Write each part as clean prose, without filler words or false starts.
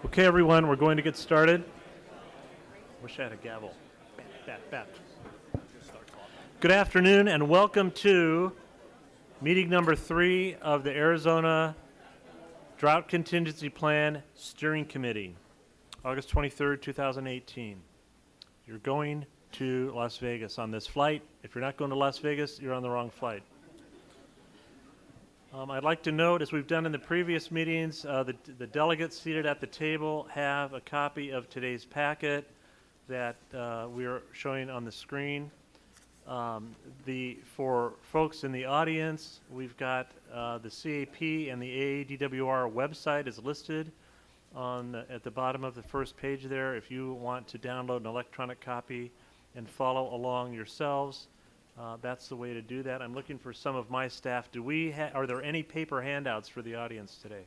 Okay, everyone, we're going to get started. Wish I had a gavel. Bat. Good afternoon, and welcome to meeting number 3 of the Arizona Drought Contingency Plan Steering Committee, August 23rd, 2018. You're going to Las Vegas on this flight. If you're not going to Las Vegas, you're on the wrong flight. I'd like to note, as we've done in the previous meetings, the delegates seated at the table have a copy of today's packet that we are showing on the screen. For folks in the audience, we've got the CAP and the AADWR website is listed at the bottom of the first page there. If you want to download an electronic copy and follow along yourselves, that's the way to do that. I'm looking for some of my staff. Are there any paper handouts for the audience today?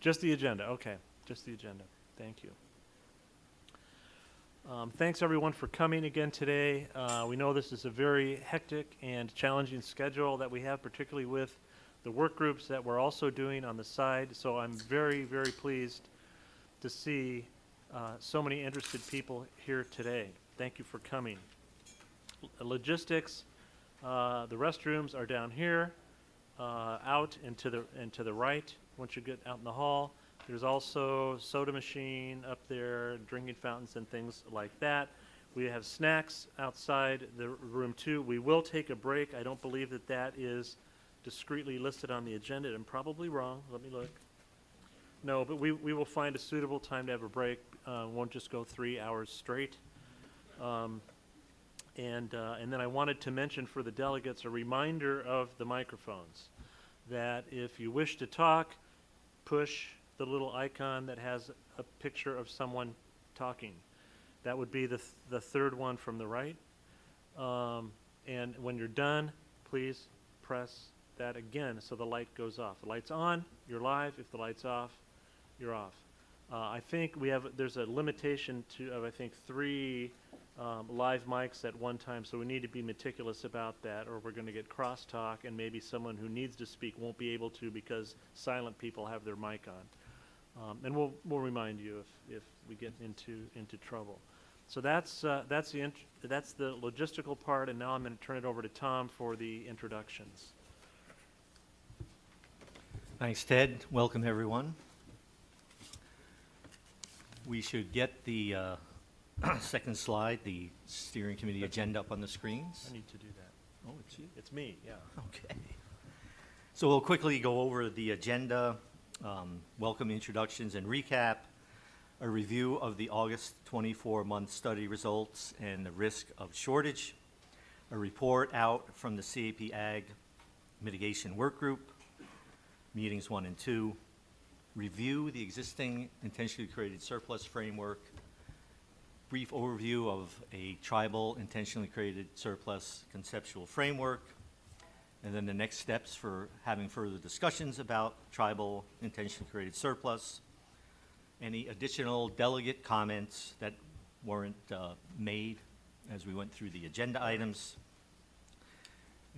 Just the agenda. Okay, just the agenda. Thank you. Thanks everyone for coming again today. We know this is a very hectic and challenging schedule that we have, particularly with the work groups that we're also doing on the side. So I'm very, very pleased to see so many interested people here today. Thank you for coming. Logistics, the restrooms are down here, out and to the right. Once you get out in the hall, there's also soda machine up there, drinking fountains and things like that. We have snacks outside the room too. We will take a break. I don't believe that is discreetly listed on the agenda. I'm probably wrong. Let me look. No, but we will find a suitable time to have a break. Won't just go 3 hours straight. And then I wanted to mention for the delegates a reminder of the microphones, that if you wish to talk, push the little icon that has a picture of someone talking. That would be the third one from the right. And when you're done, please press that again so the light goes off. The light's on, you're live. If the light's off, you're off. I think there's a limitation of I think 3 live mics at one time, so we need to be meticulous about that, or we're going to get crosstalk, and maybe someone who needs to speak won't be able to because silent people have their mic on. And we'll remind you if we get into trouble. So that's the logistical part, and now I'm going to turn it over to Tom for the introductions. Thanks, Ted. Welcome, everyone. We should get the second slide, the steering committee agenda up on the screens. I need to do that. Oh, it's you? It's me, yeah. Okay. So we'll quickly go over the agenda, welcome introductions and recap, a review of the August 24-month study results and the risk of shortage, a report out from the CAP Ag Mitigation Work Group, meetings 1 and 2, review the existing intentionally created surplus framework, brief overview of a tribal intentionally created surplus conceptual framework, and then the next steps for having further discussions about tribal intentionally created surplus, any additional delegate comments that weren't made as we went through the agenda items,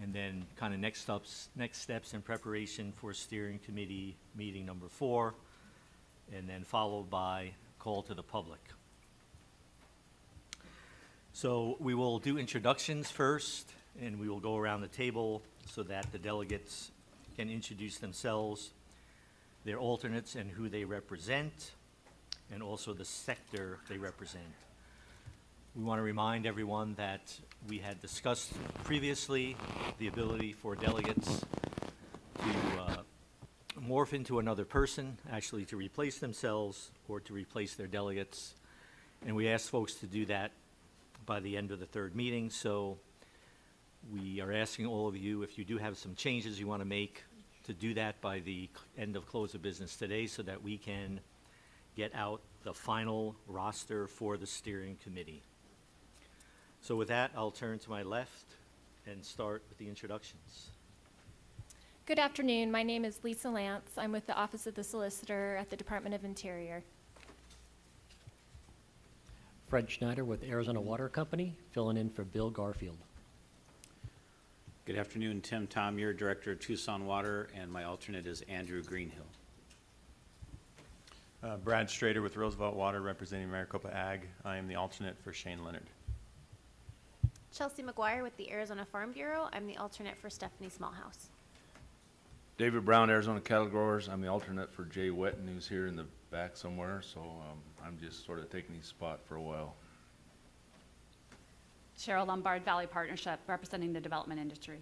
and then kind of next steps in preparation for steering committee meeting number 4, and then followed by call to the public. So we will do introductions first, and we will go around the table so that the delegates can introduce themselves, their alternates and who they represent, and also the sector they represent. We want to remind everyone that we had discussed previously the ability for delegates to morph into another person, actually to replace themselves or to replace their delegates. And we asked folks to do that by the end of the 3rd meeting. So we are asking all of you, if you do have some changes you want to make, to do that by the end of close of business today so that we can get out the final roster for the steering committee. So with that, I'll turn to my left and start with the introductions. Good afternoon. My name is Lisa Lance. I'm with the Office of the Solicitor at the Department of Interior. Fred Schneider with Arizona Water Company, filling in for Bill Garfield. Good afternoon, Tim Tomier, Director of Tucson Water, and my alternate is Andrew Greenhill. Brad Strader with Roosevelt Water, representing Maricopa Ag. I am the alternate for Shane Leonard. Chelsea McGuire with the Arizona Farm Bureau. I'm the alternate for Stephanie Smallhouse. David Brown, Arizona Cattle Growers. I'm the alternate for Jay Wetton, who's here in the back somewhere, so I'm just sort of taking his spot for a while. Cheryl Lombard, Valley Partnership, representing the development industry.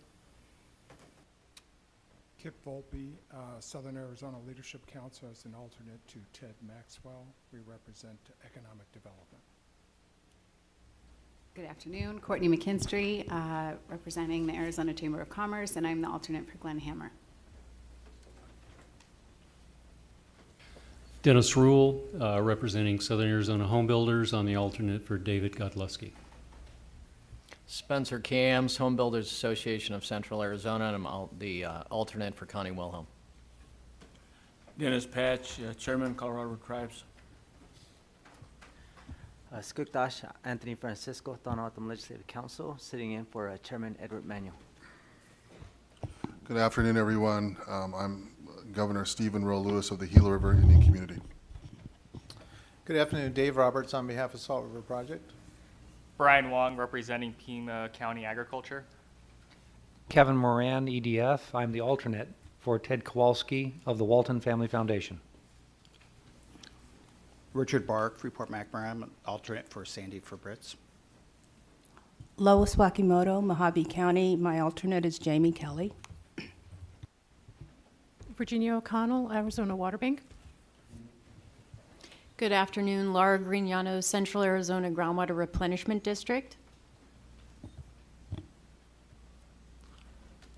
Kip Volpe, Southern Arizona Leadership Council, as an alternate to Ted Maxwell. We represent economic development. Good afternoon. Courtney McKinstry, representing the Arizona Chamber of Commerce, and I'm the alternate for Glenn Hammer. Dennis Rule, representing Southern Arizona Home Builders, on the alternate for David Godleski. Spencer Cams, Home Builders Association of Central Arizona, and I'm the alternate for Connie Wilhelm. Dennis Patch, Chairman, Colorado Tribes. Skukdash Anthony Francisco, Tohono Legislative Council, sitting in for Chairman Edward Manuel. Good afternoon, everyone. I'm Governor Stephen Rowe Lewis of the Gila River Indian Community. Good afternoon, Dave Roberts on behalf of Salt River Project. Brian Wong, representing Pima County Agriculture. Kevin Moran, EDF. I'm the alternate for Ted Kowalski of the Walton Family Foundation. Richard Bark, Freeport-McMoran, alternate for Sandy Fabritz. Lois Wakimoto, Mojave County. My alternate is Jamie Kelly. Virginia O'Connell, Arizona Water Bank. Good afternoon, Laura Grignano, Central Arizona Groundwater Replenishment District.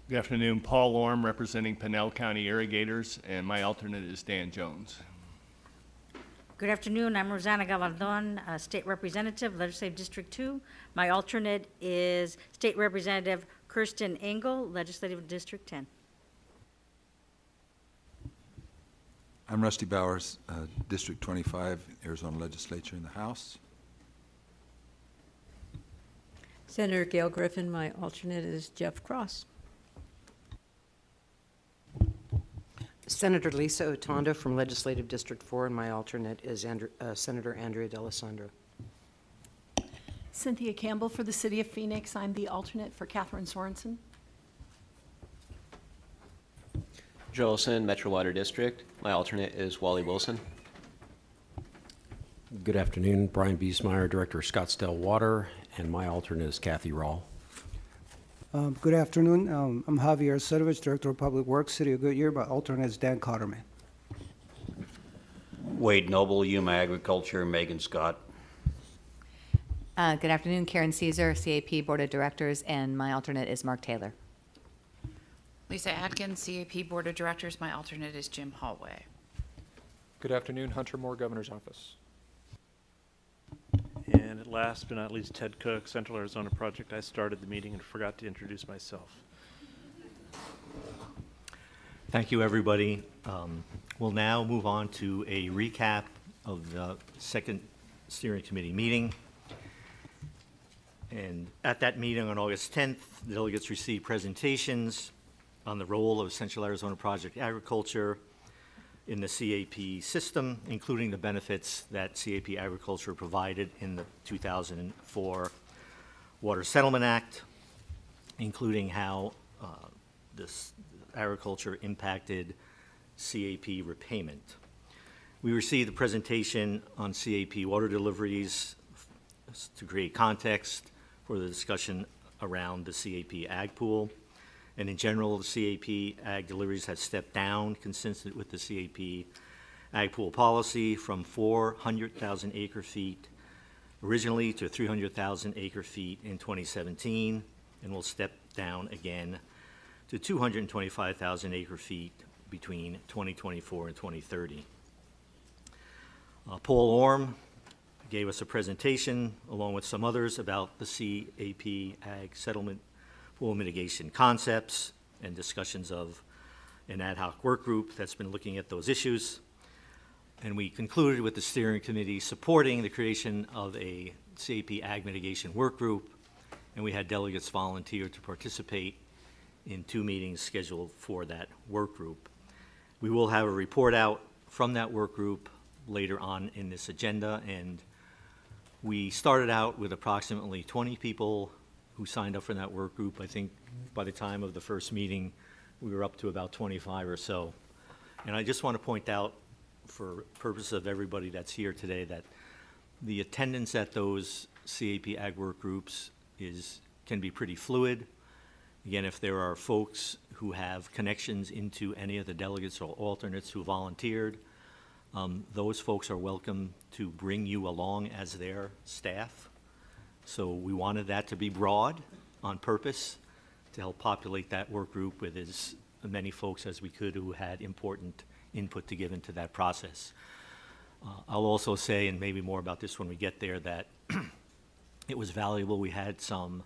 Good afternoon, Paul Orm, representing Pinell County Irrigators, and my alternate is Dan Jones. Good afternoon, I'm Rosanna Galardon, State Representative, Legislative District 2. My alternate is State Representative Kirsten Engel, Legislative District 10. I'm Rusty Bowers, District 25, Arizona Legislature in the House. Senator Gail Griffin, my alternate is Jeff Cross. Senator Lisa Otondo from Legislative District 4, and my alternate is Senator Andrea D'Alessandro. Cynthia Campbell for the City of Phoenix. I'm the alternate for Catherine Sorensen. Jolson, Metro Water District. My alternate is Wally Wilson. Good afternoon, Brian Biesmeyer, Director of Scottsdale Water, and my alternate is Kathy Rawl. Good afternoon. I'm Javier Sedovich, Director of Public Works, City of Goodyear. My alternate is Dan Cotterman. Wade Noble, Yuma Agriculture, Megan Scott. Good afternoon, Karen Caesar, CAP Board of Directors, and my alternate is Mark Taylor. Lisa Atkins, CAP Board of Directors. My alternate is Jim Hallway. Good afternoon, Hunter Moore, Governor's Office. And last but not least, Ted Cook, Central Arizona Project. I started the meeting and forgot to introduce myself. Thank you, everybody. We'll now move on to a recap of the second steering committee meeting. And at that meeting on August 10th, the delegates received presentations on the role of Central Arizona Project Agriculture in the CAP system, including the benefits that CAP Agriculture provided in the 2004 Water Settlement Act, including how this agriculture impacted CAP repayment. We received a presentation on CAP water deliveries to create context for the discussion around the CAP Ag Pool. And in general, the CAP Ag deliveries have stepped down, consistent with the CAP Ag Pool policy, from 400,000 acre feet originally to 300,000 acre feet in 2017, and will step down again to 225,000 acre feet between 2024 and 2030. Paul Orm gave us a presentation, along with some others, about the CAP Ag settlement pool mitigation concepts and discussions of an ad hoc work group that's been looking at those issues. And we concluded with the steering committee supporting the creation of a CAP Ag mitigation work group, and we had delegates volunteer to participate in 2 meetings scheduled for that work group. We will have a report out from that work group later on in this agenda. And we started out with approximately 20 people who signed up for that work group. I think by the time of the first meeting, we were up to about 25 or so. And I just want to point out, for purpose of everybody that's here today, that the attendance at those CAP Ag work groups can be pretty fluid. Again, if there are folks who have connections into any of the delegates or alternates who volunteered, those folks are welcome to bring you along as their staff. So we wanted that to be broad on purpose to help populate that work group with as many folks as we could who had important input to give into that process. I'll also say, and maybe more about this when we get there, that it was valuable. We had some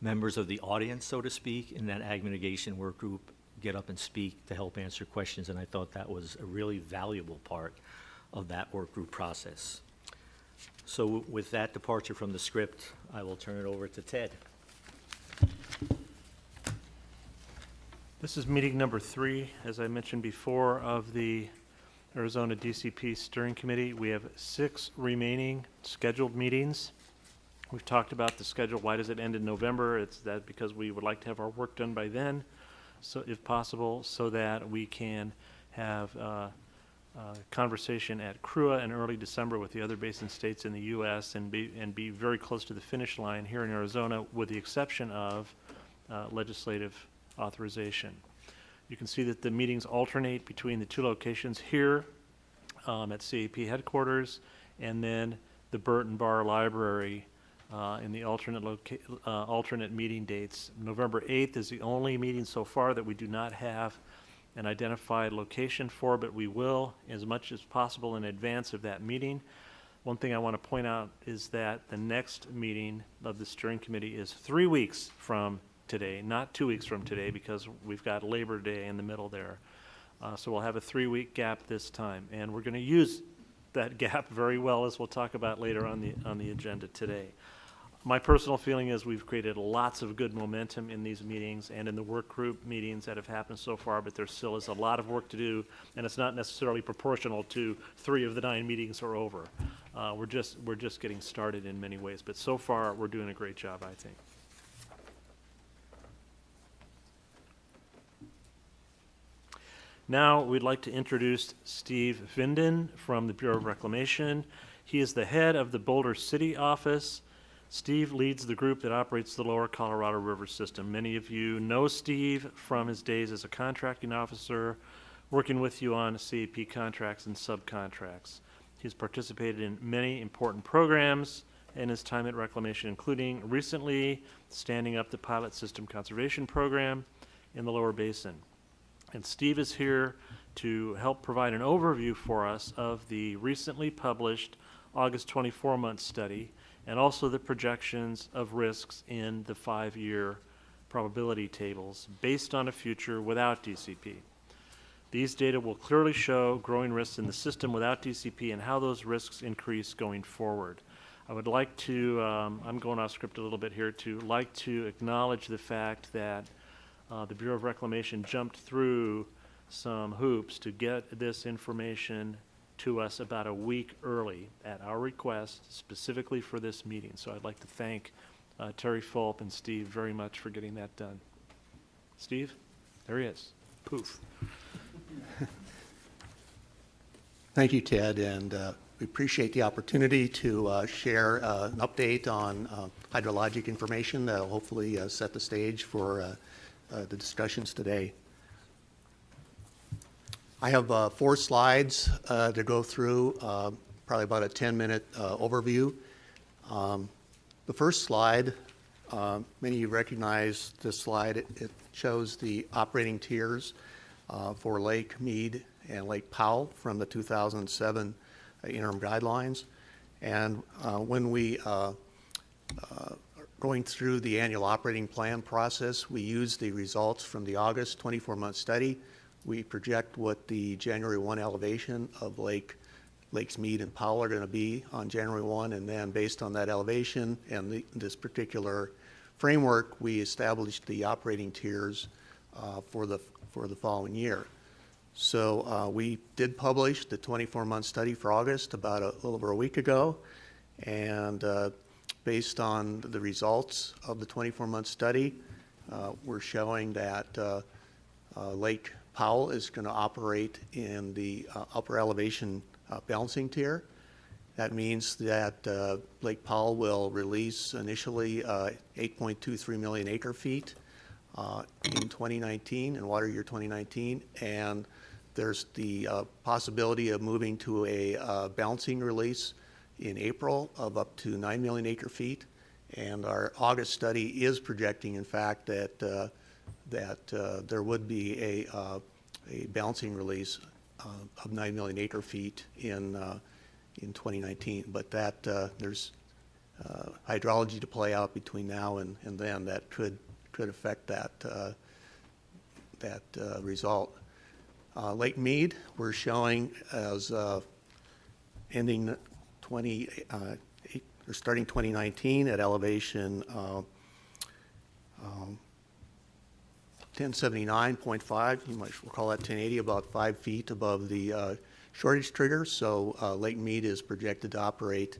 members of the audience, so to speak, in that ag mitigation work group get up and speak to help answer questions, and I thought that was a really valuable part of that work group process. So with that departure from the script, I will turn it over to Ted. This is meeting number 3, as I mentioned before, of the Arizona DCP Steering Committee. We have 6 remaining scheduled meetings. We've talked about the schedule. Why does it end in November? It's that because we would like to have our work done by then, so if possible, so that we can have conversation at CRUA in early December with the other basin states in the U.S. and be very close to the finish line here in Arizona, with the exception of legislative authorization. You can see that the meetings alternate between the 2 locations here at CAP headquarters, and then the Burton Bar Library in the alternate meeting dates. November 8th is the only meeting so far that we do not have an identified location for, but we will as much as possible in advance of that meeting. One thing I want to point out is that the next meeting of the steering committee is 3 weeks from today, not 2 weeks from today, because we've got Labor Day in the middle there. So we'll have a 3-week gap this time, and we're going to use that gap very well, as we'll talk about later on the agenda today. My personal feeling is we've created lots of good momentum in these meetings and in the work group meetings that have happened so far, but there still is a lot of work to do, and it's not necessarily proportional to 3 of the 9 meetings are over. We're just getting started in many ways, but so far we're doing a great job, I think. Now we'd like to introduce Steve Vinden from the Bureau of Reclamation. He is the head of the Boulder City office. Steve leads the group that operates the Lower Colorado River system. Many of you know Steve from his days as a contracting officer, working with you on CAP contracts and subcontracts. He's participated in many important programs in his time at Reclamation, including recently standing up the Pilot System Conservation Program in the Lower Basin. And Steve is here to help provide an overview for us of the recently published August 24-month study, and also the projections of risks in the 5-year probability tables based on a future without DCP. These data will clearly show growing risks in the system without DCP and how those risks increase going forward. I would like to, I'm going off script a little bit here, to acknowledge the fact that the Bureau of Reclamation jumped through some hoops to get this information to us about a week early at our request, specifically for this meeting. So I'd like to thank Terry Fulp and Steve very much for getting that done. Steve, there he is. Poof. Thank you, Ted, and we appreciate the opportunity to share an update on hydrologic information that will hopefully set the stage for the discussions today. I have 4 slides to go through, probably about a 10-minute overview. The first slide, many of you recognize this slide. It shows the operating tiers for Lake Mead and Lake Powell from the 2007 interim guidelines. And when we going through the annual operating plan process, we use the results from the August 24-month study. We project what the January 1 elevation of Lakes Mead and Powell are going to be on January 1, and then based on that elevation and this particular framework, we established the operating tiers for the following year. So we did publish the 24-month study for August about a little over a week ago, and based on the results of the 24-month study, we're showing that Lake Powell is going to operate in the upper elevation balancing tier. That means that Lake Powell will release initially 8.23 million acre feet in 2019, in water year 2019, and there's the possibility of moving to a balancing release in April of up to 9 million acre feet. And our August study is projecting, in fact, that there would be a balancing release of 9 million acre feet in 2019. But that there's hydrology to play out between now and then that could affect that result. Lake Mead, we're showing as ending starting 2019 at elevation 1079.5. You might recall that 1080, about 5 feet above the shortage trigger. So Lake Mead is projected to operate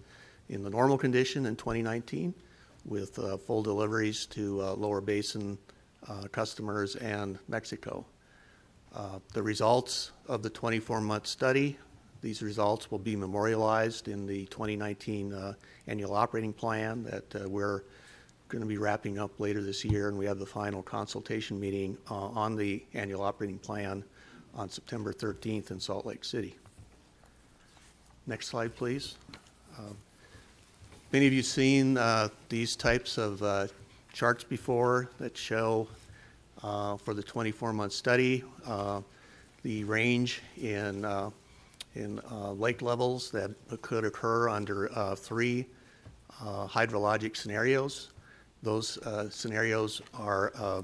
in the normal condition in 2019 with full deliveries to lower basin customers and Mexico. The results of the 24-month study, these results will be memorialized in the 2019 annual operating plan that we're going to be wrapping up later this year, and we have the final consultation meeting on the annual operating plan on September 13th in Salt Lake City. Next slide, please. Many of you seen these types of charts before that show for the 24-month study the range in lake levels that could occur under three hydrologic scenarios. Those scenarios are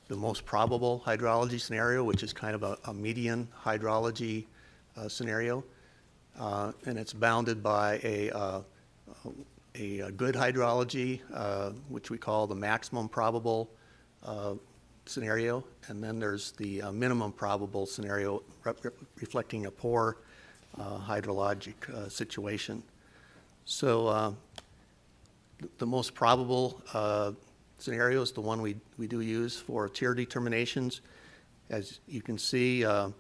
the most probable hydrology scenario, which is kind of a median hydrology scenario, and it's bounded by a good hydrology, which we call the maximum probable scenario, and then there's the minimum probable scenario reflecting a poor hydrologic situation. So the most probable scenario is the one we do use for tier determinations. As you can see, now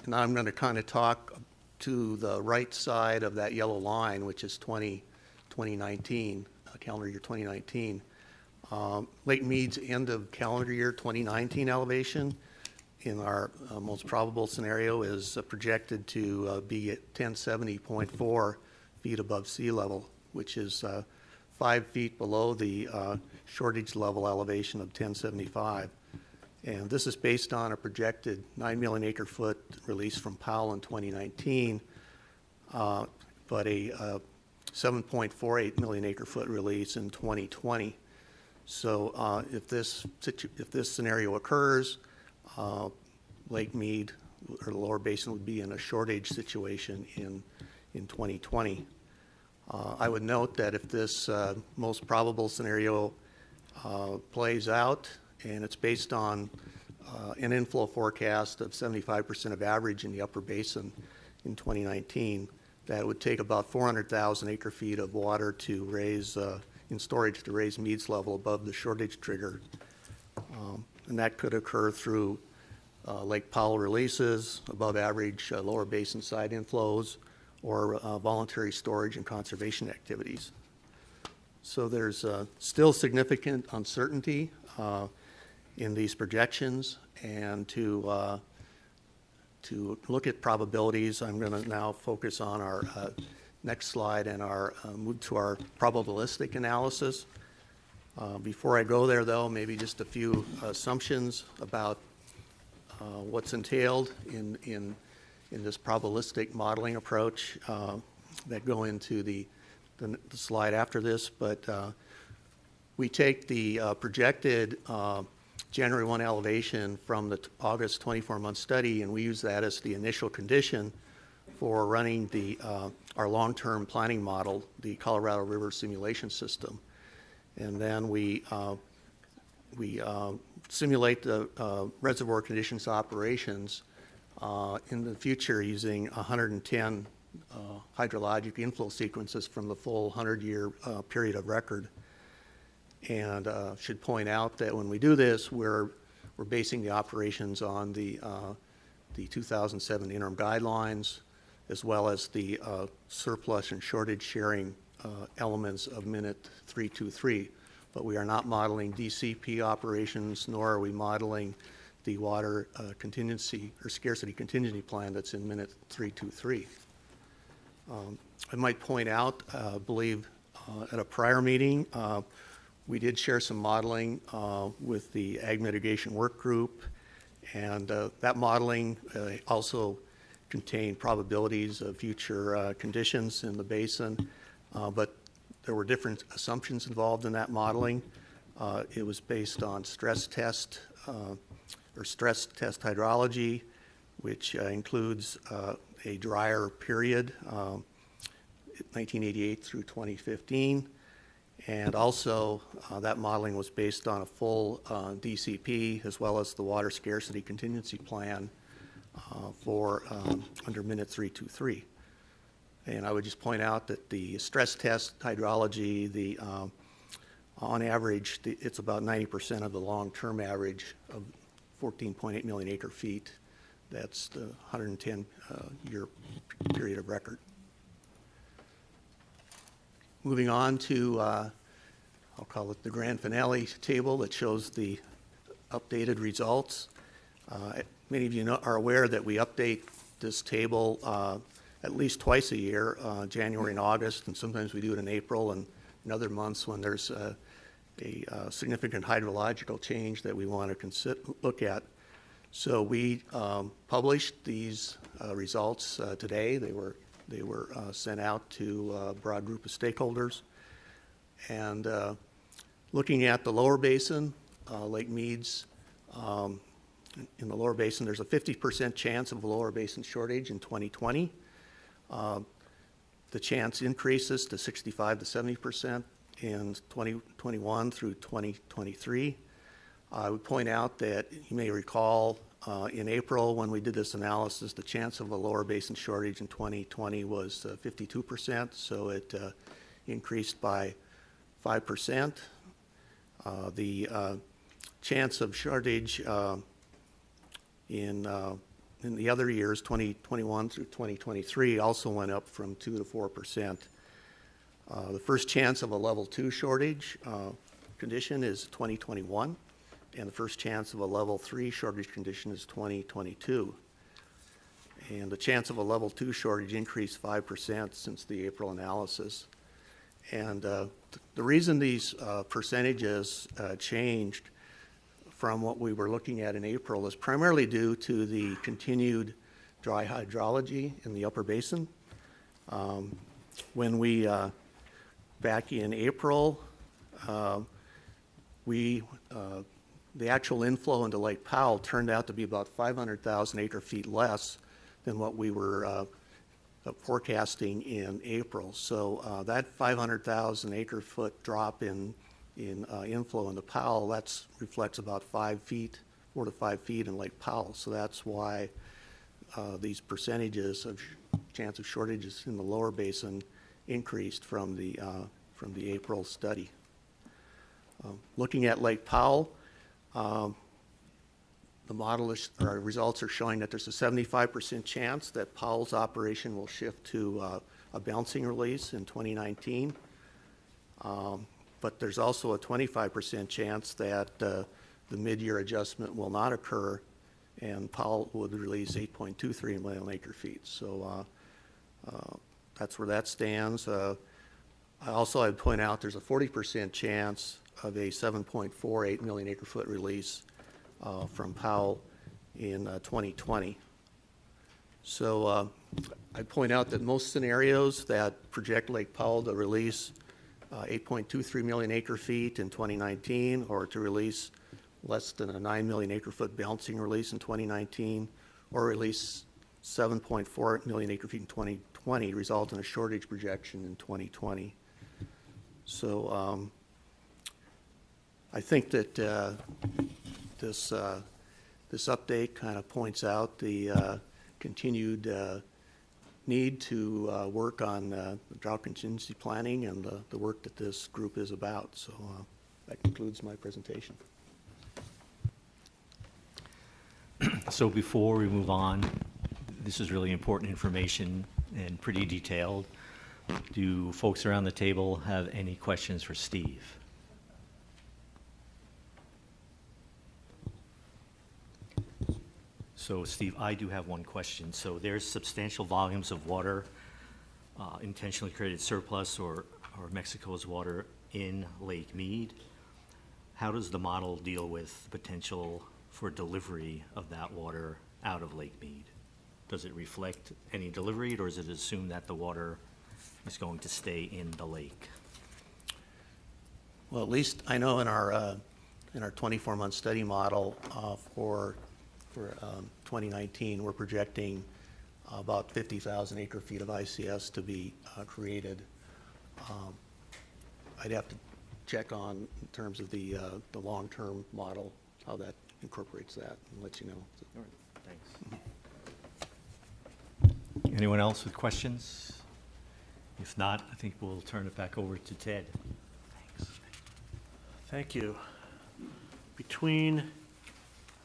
I'm going to kind of talk to the right side of that yellow line, which is 2019, calendar year 2019. Lake Mead's end of calendar year 2019 elevation in our most probable scenario is projected to be at 1070.4 feet above sea level, which is 5 feet below the shortage level elevation of 1075. And this is based on a projected 9 million acre foot release from Powell in 2019, but a 7.48 million acre foot release in 2020. So if this scenario occurs, Lake Mead or the lower basin would be in a shortage situation in 2020. I would note that if this most probable scenario plays out, and it's based on an inflow forecast of 75% of average in the upper basin in 2019, that it would take about 400,000 acre feet of water to raise, in storage to raise Mead's level above the shortage trigger. And that could occur through Lake Powell releases, above average lower basin side inflows, or voluntary storage and conservation activities. So there's still significant uncertainty in these projections, and to look at probabilities, I'm going to now focus on our next slide and move to our probabilistic analysis. Before I go there, though, maybe just a few assumptions about what's entailed in this probabilistic modeling approach that go into the slide after this. But we take the projected January 1 elevation from the August 24-month study, and we use that as the initial condition for running our long-term planning model, the Colorado River Simulation System. And then we simulate the reservoir conditions operations in the future using 110 hydrologic inflow sequences from the full 100-year period of record. And should point out that when we do this, we're basing the operations on the 2007 interim guidelines, as well as the surplus and shortage sharing elements of Minute 323. But we are not modeling DCP operations, nor are we modeling the water contingency or scarcity contingency plan that's in Minute 323. I might point out, I believe at a prior meeting, we did share some modeling with the Ag Mitigation Work Group, and that modeling also contained probabilities of future conditions in the basin, but there were different assumptions involved in that modeling. It was based on stress test hydrology, which includes a drier period, 1988 through 2015. And also, that modeling was based on a full DCP, as well as the water scarcity contingency plan for under Minute 323. And I would just point out that the stress test hydrology, on average, it's about 90% of the long-term average of 14.8 million acre feet. That's the 110-year period of record. Moving on to, I'll call it the grand finale table that shows the updated results. Many of you are aware that we update this table at least twice a year, January and August, and sometimes we do it in April and in other months when there's a significant hydrological change that we want to look at. So we published these results today. They were sent out to a broad group of stakeholders. And looking at the lower basin, Lake Mead's, in the lower basin, there's a 50% chance of a lower basin shortage in 2020. The chance increases to 65 to 70% in 2021 through 2023. I would point out that you may recall in April when we did this analysis, the chance of a lower basin shortage in 2020 was 52%, so it increased by 5%. The chance of shortage in the other years, 2021 through 2023, also went up from 2 to 4%. The first chance of a level 2 shortage condition is 2021, and the first chance of a level 3 shortage condition is 2022. And the chance of a level 2 shortage increased 5% since the April analysis. And the reason these percentages changed from what we were looking at in April is primarily due to the continued dry hydrology in the upper basin. When we, back in April, the actual inflow into Lake Powell turned out to be about 500,000 acre feet less than what we were forecasting in April. So that 500,000 acre foot drop in inflow into Powell, that reflects about 4 to 5 feet in Lake Powell. So that's why these percentages of chance of shortages in the lower basin increased from the April study. Looking at Lake Powell, the model results are showing that there's a 75% chance that Powell's operation will shift to a bouncing release in 2019. But there's also a 25% chance that the mid-year adjustment will not occur, and Powell would release 8.23 million acre feet. So that's where that stands. I'd point out there's a 40% chance of a 7.48 million acre foot release from Powell in 2020. So I'd point out that most scenarios that project Lake Powell to release 8.23 million acre feet in 2019, or to release less than a 9 million acre foot bouncing release in 2019, or release 7.4 million acre feet in 2020, result in a shortage projection in 2020. So I think that this update kind of points out the continued need to work on drought contingency planning and the work that this group is about. So that concludes my presentation. So before we move on, this is really important information and pretty detailed. Do folks around the table have any questions for Steve? So Steve, I do have one question. So there's substantial volumes of water, intentionally created surplus or Mexico's water in Lake Mead. How does the model deal with the potential for delivery of that water out of Lake Mead? Does it reflect any delivery, or does it assume that the water is going to stay in the lake? Well, at least I know in our 24-month study model for 2019, we're projecting about 50,000 acre-feet of ICS to be created. I'd have to check on in terms of the long-term model, how that incorporates that, and let you know. All right, thanks. Anyone else with questions? If not, I think we'll turn it back over to Ted. Thanks. Thank you. Between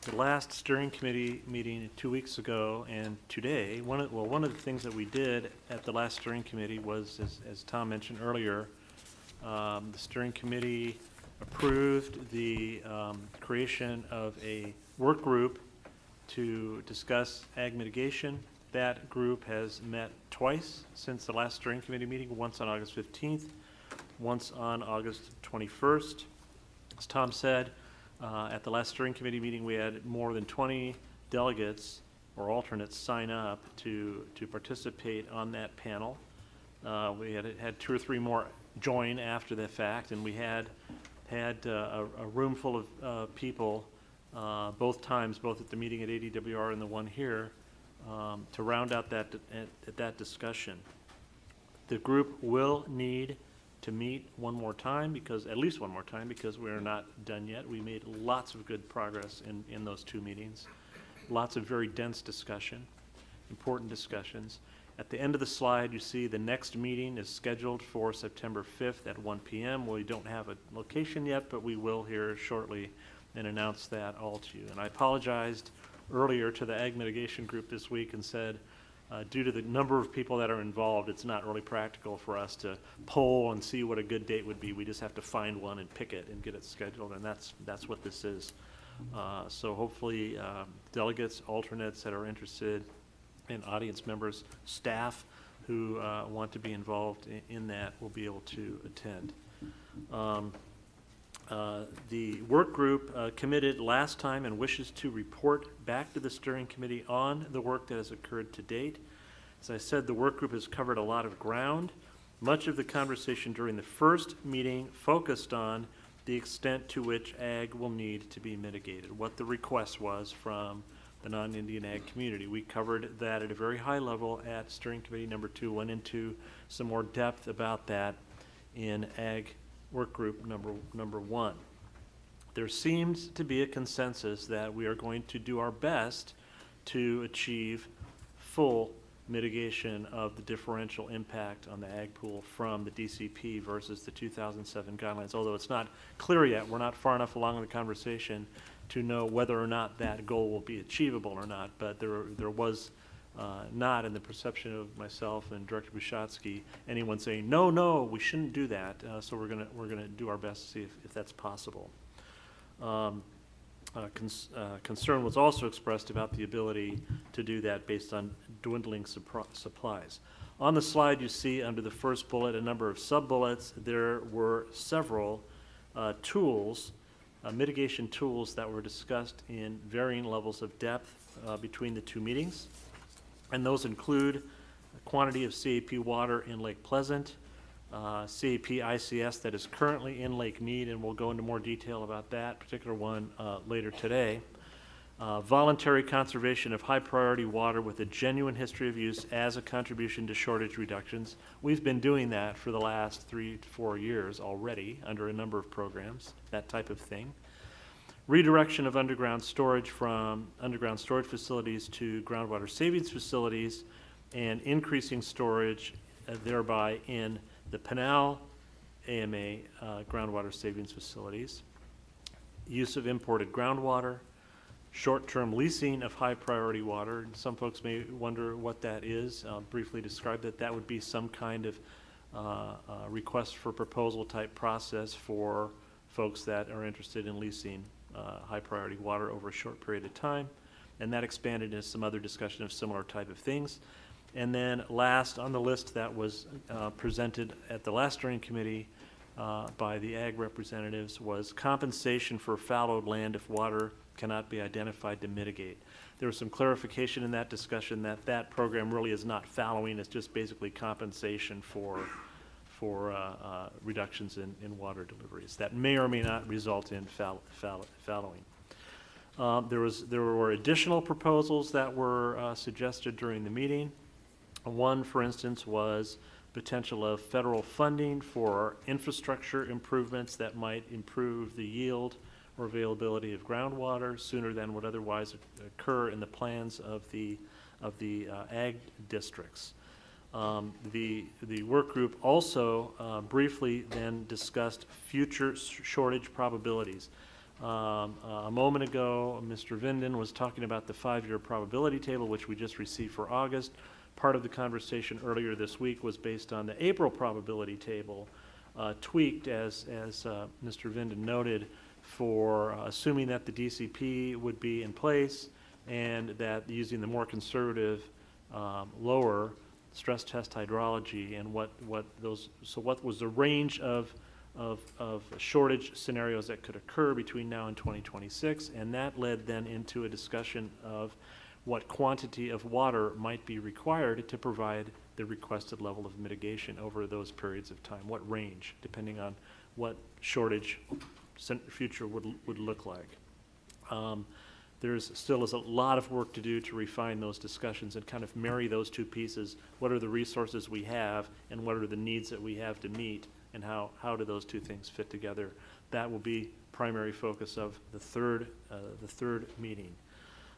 the last steering committee meeting 2 weeks ago and today, one of the things that we did at the last steering committee was, as Tom mentioned earlier, the steering committee approved the creation of a work group to discuss ag mitigation. That group has met twice since the last steering committee meeting, once on August 15th, once on August 21st. As Tom said, at the last steering committee meeting, we had more than 20 delegates or alternates sign up to participate on that panel. We had 2 or 3 more join after the fact, and we had a room full of people both times, both at the meeting at ADWR and the one here, to round out that discussion. The group will need to meet at least one more time, because we are not done yet. We made lots of good progress in those 2 meetings. Lots of very dense discussion, important discussions. At the end of the slide, you see the next meeting is scheduled for September 5th at 1 p.m. We don't have a location yet, but we will here shortly and announce that all to you. And I apologized earlier to the ag mitigation group this week and said, due to the number of people that are involved, it's not really practical for us to poll and see what a good date would be. We just have to find one and pick it and get it scheduled, and that's what this is. So hopefully delegates, alternates that are interested, and audience members, staff who want to be involved in that will be able to attend. The work group committed last time and wishes to report back to the steering committee on the work that has occurred to date. As I said, the work group has covered a lot of ground. Much of the conversation during the first meeting focused on the extent to which ag will need to be mitigated, what the request was from the non-Indian ag community. We covered that at a very high level at steering committee number 2, went into some more depth about that in ag work group number 1. There seems to be a consensus that we are going to do our best to achieve full mitigation of the differential impact on the ag pool from the DCP versus the 2007 guidelines. Although it's not clear yet, we're not far enough along in the conversation to know whether or not that goal will be achievable or not. But there was not, in the perception of myself and Director Bushatsky, anyone saying no, we shouldn't do that. So we're gonna do our best to see if that's possible. Concern was also expressed about the ability to do that based on dwindling supplies. On the slide, you see under the first bullet a number of sub-bullets. There were several tools, mitigation tools, that were discussed in varying levels of depth between the 2 meetings. And those include a quantity of CAP water in Lake Pleasant, CAP ICS that is currently in Lake Mead, and we'll go into more detail about that particular one later today. Voluntary conservation of high priority water with a genuine history of use as a contribution to shortage reductions. We've been doing that for the last 3 to 4 years already under a number of programs, that type of thing. redirection of underground storage from underground storage facilities to groundwater savings facilities, and increasing storage thereby in the Pinal AMA groundwater savings facilities, use of imported groundwater, short-term leasing of high-priority water. And some folks may wonder what that is. I'll briefly describe that. That would be some kind of request for proposal type process for folks that are interested in leasing high-priority water over a short period of time. And that expanded into some other discussion of similar type of things. And then last on the list that was presented at the last steering committee by the ag representatives was compensation for fallowed land if water cannot be identified to mitigate. There was some clarification in that discussion that that program really is not fallowing, it's just basically compensation for reductions in water deliveries that may or may not result in fallowing. There were additional proposals that were suggested during the meeting. One, for instance, was potential of federal funding for infrastructure improvements that might improve the yield or availability of groundwater sooner than would otherwise occur in the plans of the ag districts. The work group also briefly then discussed future shortage probabilities. A moment ago, Mr. Vinden was talking about the 5-year probability table, which we just received for August. Part of the conversation earlier this week was based on the April probability table, tweaked, as Mr. Vinden noted, for assuming that the DCP would be in place and that using the more conservative, lower stress test hydrology and what was the range of shortage scenarios that could occur between now and 2026, and that led then into a discussion of what quantity of water might be required to provide the requested level of mitigation over those periods of time, what range, depending on what shortage future would look like. There's still is a lot of work to do to refine those discussions and kind of marry those two pieces. What are the resources we have and what are the needs that we have to meet, and how do those two things fit together? That will be primary focus of the third meeting.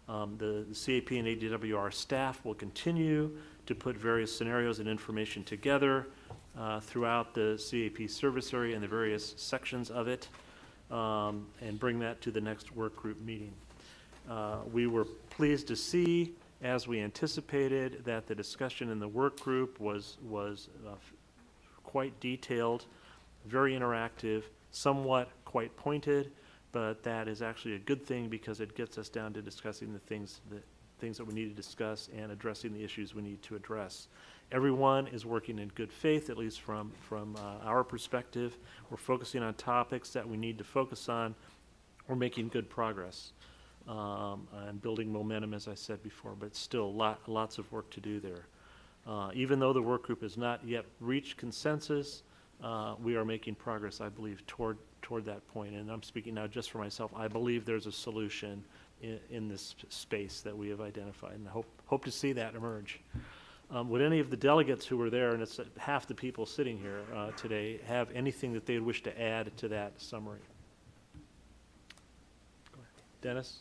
The CAP and ADWR staff will continue to put various scenarios and information together throughout the CAP service area and the various sections of it, and bring that to the next work group meeting. We were pleased to see, as we anticipated, that the discussion in the work group was quite detailed, very interactive, somewhat quite pointed, but that is actually a good thing because it gets us down to discussing the things that we need to discuss and addressing the issues we need to address. Everyone is working in good faith, at least from our perspective. We're focusing on topics that we need to focus on. We're making good progress and building momentum, as I said before, but still lots of work to do there. Even though the work group has not yet reached consensus, we are making progress, I believe, toward that point. And I'm speaking now just for myself. I believe there's a solution in this space that we have identified, and I hope to see that emerge. Would any of the delegates who were there, and it's half the people sitting here today, have anything that they would wish to add to that summary? Go ahead. Dennis?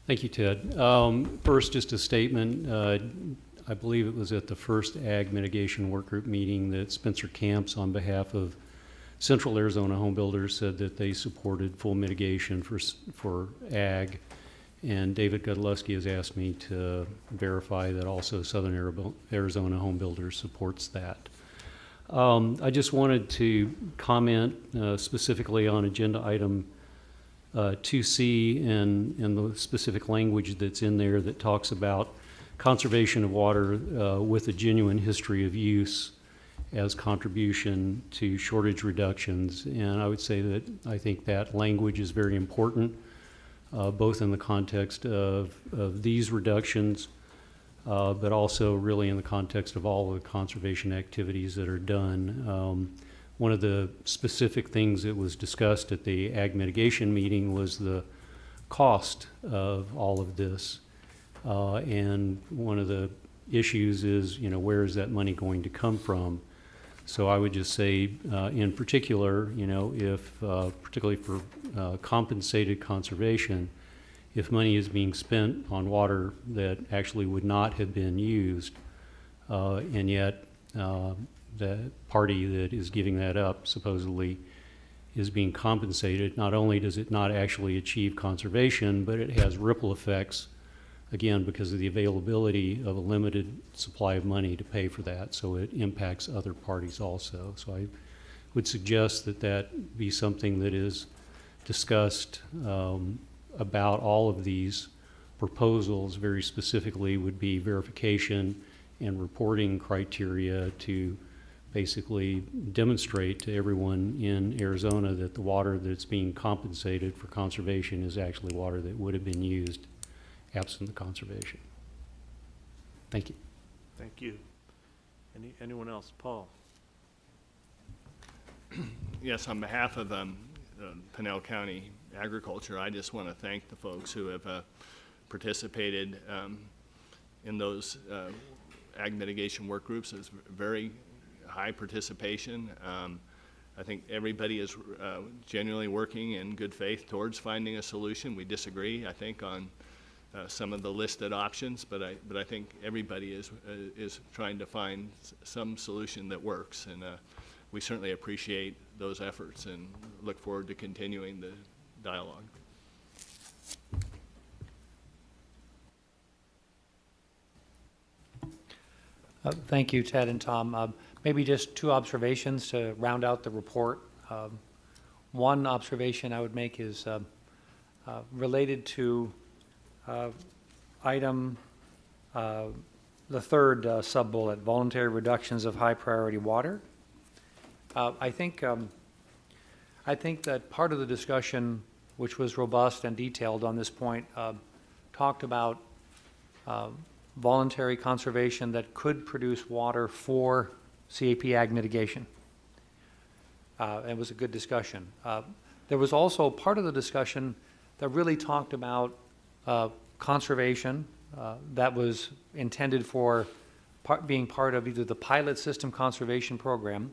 Thank you, Ted. First, just a statement. I believe it was at the first Ag Mitigation Workgroup meeting that Spencer Camps, on behalf of Central Arizona Home Builders, said that they supported full mitigation for ag. And David Godleski has asked me to verify that also Southern Arizona Home Builders supports that. I just wanted to comment specifically on agenda item 2C and the specific language that's in there that talks about conservation of water with a genuine history of use as contribution to shortage reductions. And I would say that I think that language is very important, both in the context of these reductions, but also really in the context of all of the conservation activities that are done. One of the specific things that was discussed at the ag mitigation meeting was the cost of all of this. And one of the issues is, where is that money going to come from? So I would just say, in particular, you know, if, particularly for compensated conservation, if money is being spent on water that actually would not have been used, and yet the party that is giving that up supposedly is being compensated, not only does it not actually achieve conservation, but it has ripple effects, again, because of the availability of a limited supply of money to pay for that, so it impacts other parties also. So I would suggest that that be something that is discussed about all of these proposals. Very specifically would be verification and reporting criteria to basically demonstrate to everyone in Arizona that the water that's being compensated for conservation is actually water that would have been used absent the conservation. Thank you. Thank you. Anyone else? Paul? Yes, on behalf of Pinell County Agriculture, I just want to thank the folks who have participated in those ag mitigation work groups. It's very high participation. I think everybody is genuinely working in good faith towards finding a solution. We disagree, I think, on some of the listed options, but I think everybody is trying to find some solution that works, and we certainly appreciate those efforts and look forward to continuing the dialogue. Thank you, Ted and Tom. Maybe just two observations to round out the report. One observation I would make is related to item, the third sub-bullet, voluntary reductions of high priority water. I think that part of the discussion, which was robust and detailed on this point, talked about voluntary conservation that could produce water for CAP ag mitigation. It was a good discussion. There was also part of the discussion that really talked about conservation that was intended for being part of either the pilot system conservation program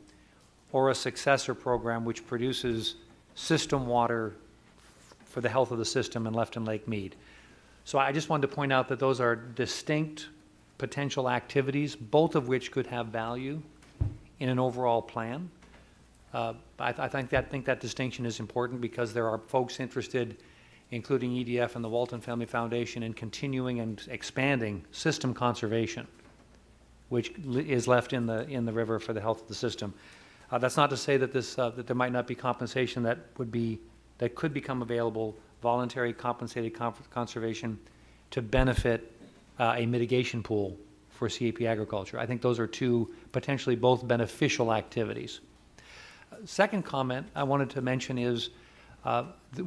or a successor program which produces system water for the health of the system in Lefton Lake Mead. So I just wanted to point out that those are distinct potential activities, both of which could have value in an overall plan. I think that distinction is important because there are folks interested, including EDF and the Walton Family Foundation, in continuing and expanding system conservation, which is left in the river for the health of the system. That's not to say that that there might not be compensation that could become available, voluntary compensated conservation, to benefit a mitigation pool for CAP agriculture. I think those are two potentially both beneficial activities. Second comment I wanted to mention is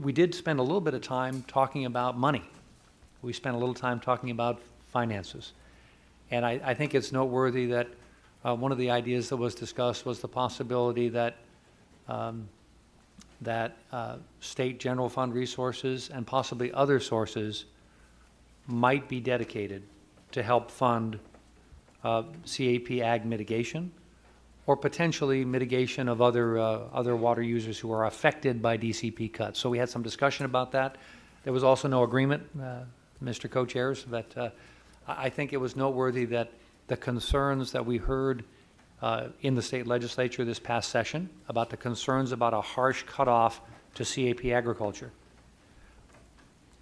we did spend a little bit of time talking about money. We spent a little time talking about finances. And I think it's noteworthy that one of the ideas that was discussed was the possibility that state general fund resources and possibly other sources might be dedicated to help fund CAP ag mitigation, or potentially mitigation of other water users who are affected by DCP cuts. So we had some discussion about that. There was also no agreement, Mr. Co-Chairs, but I think it was noteworthy that the concerns that we heard in the state legislature this past session about the concerns about a harsh cutoff to CAP agriculture.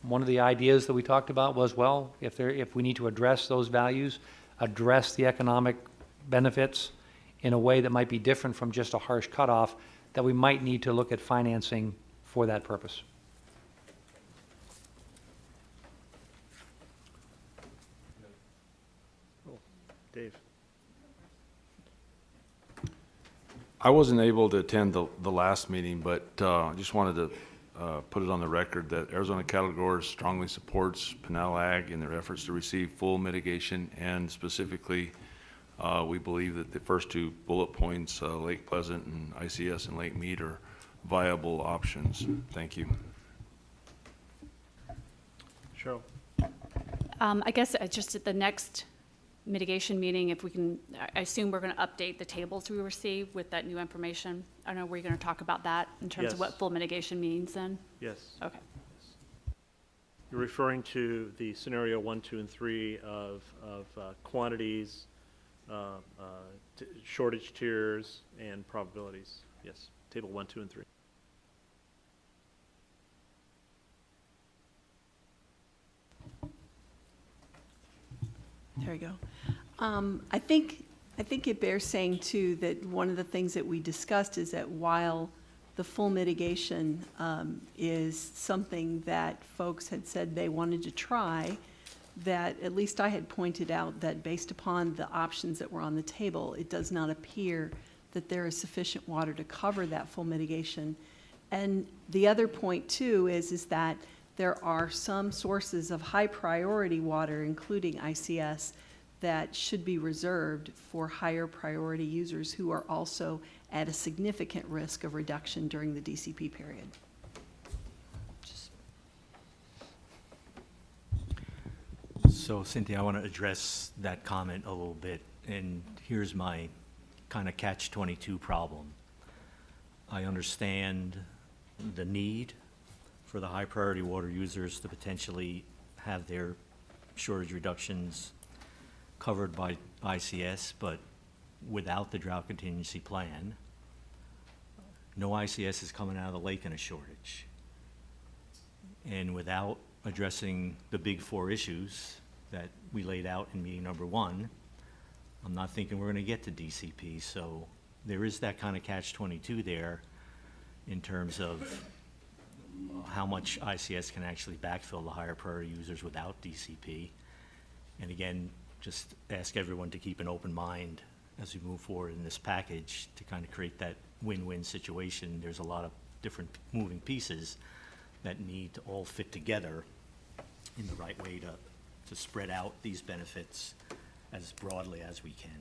One of the ideas that we talked about was, well, if we need to address those values, address the economic benefits in a way that might be different from just a harsh cutoff, that we might need to look at financing for that purpose. Cool. Dave. I wasn't able to attend the last meeting, but I just wanted to put it on the record that Arizona Cattle Growers strongly supports Pinell Ag in their efforts to receive full mitigation, and specifically we believe that the first two bullet points, Lake Pleasant and ICS and Lake Mead, are viable options. Thank you. Cheryl. I guess just at the next mitigation meeting, if we can, I assume we're going to update the tables we receive with that new information. I don't know, were you going to talk about that in terms Yes. of what full mitigation means then? Yes. Okay. You're referring to the scenario 1, 2, and 3 of quantities, shortage tiers, and probabilities. Yes, table 1, 2, and 3. There you go. I think it bears saying too that one of the things that we discussed is that while the full mitigation is something that folks had said they wanted to try, that at least I had pointed out that based upon the options that were on the table, it does not appear that there is sufficient water to cover that full mitigation. And the other point too is that there are some sources of high priority water, including ICS, that should be reserved for higher priority users who are also at a significant risk of reduction during the DCP period. So Cynthia, I want to address that comment a little bit, and here's my kind of catch-22 problem. I understand the need for the high priority water users to potentially have their shortage reductions covered by ICS, but without the drought contingency plan, no ICS is coming out of the lake in a shortage. And without addressing the big 4 issues that we laid out in meeting number 1, I'm not thinking we're going to get to DCP. So there is that kind of catch-22 there in terms of how much ICS can actually backfill the higher priority users without DCP. And again, just ask everyone to keep an open mind as we move forward in this package to kind of create that win-win situation. There's a lot of different moving pieces that need to all fit together in the right way to spread out these benefits as broadly as we can.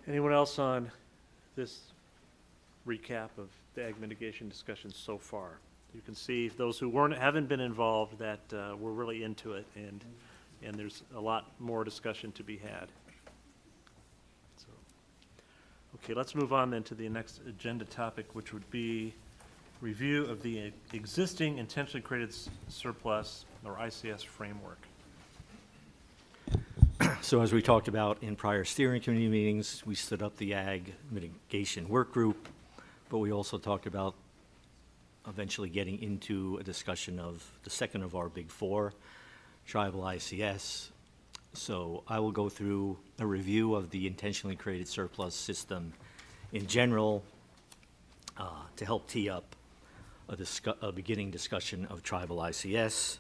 Anyone else on this recap of the ag mitigation discussion so far? You can see those who haven't been involved that we're really into it, and there's a lot more discussion to be had. So, okay, let's move on then to the next agenda topic, which would be review of the existing intentionally created surplus, or ICS framework. So as we talked about in prior steering committee meetings, we stood up the ag mitigation work group, but we also talked about eventually getting into a discussion of the second of our big 4, tribal ICS. So I will go through a review of the intentionally created surplus system in general to help tee up a beginning discussion of tribal ICS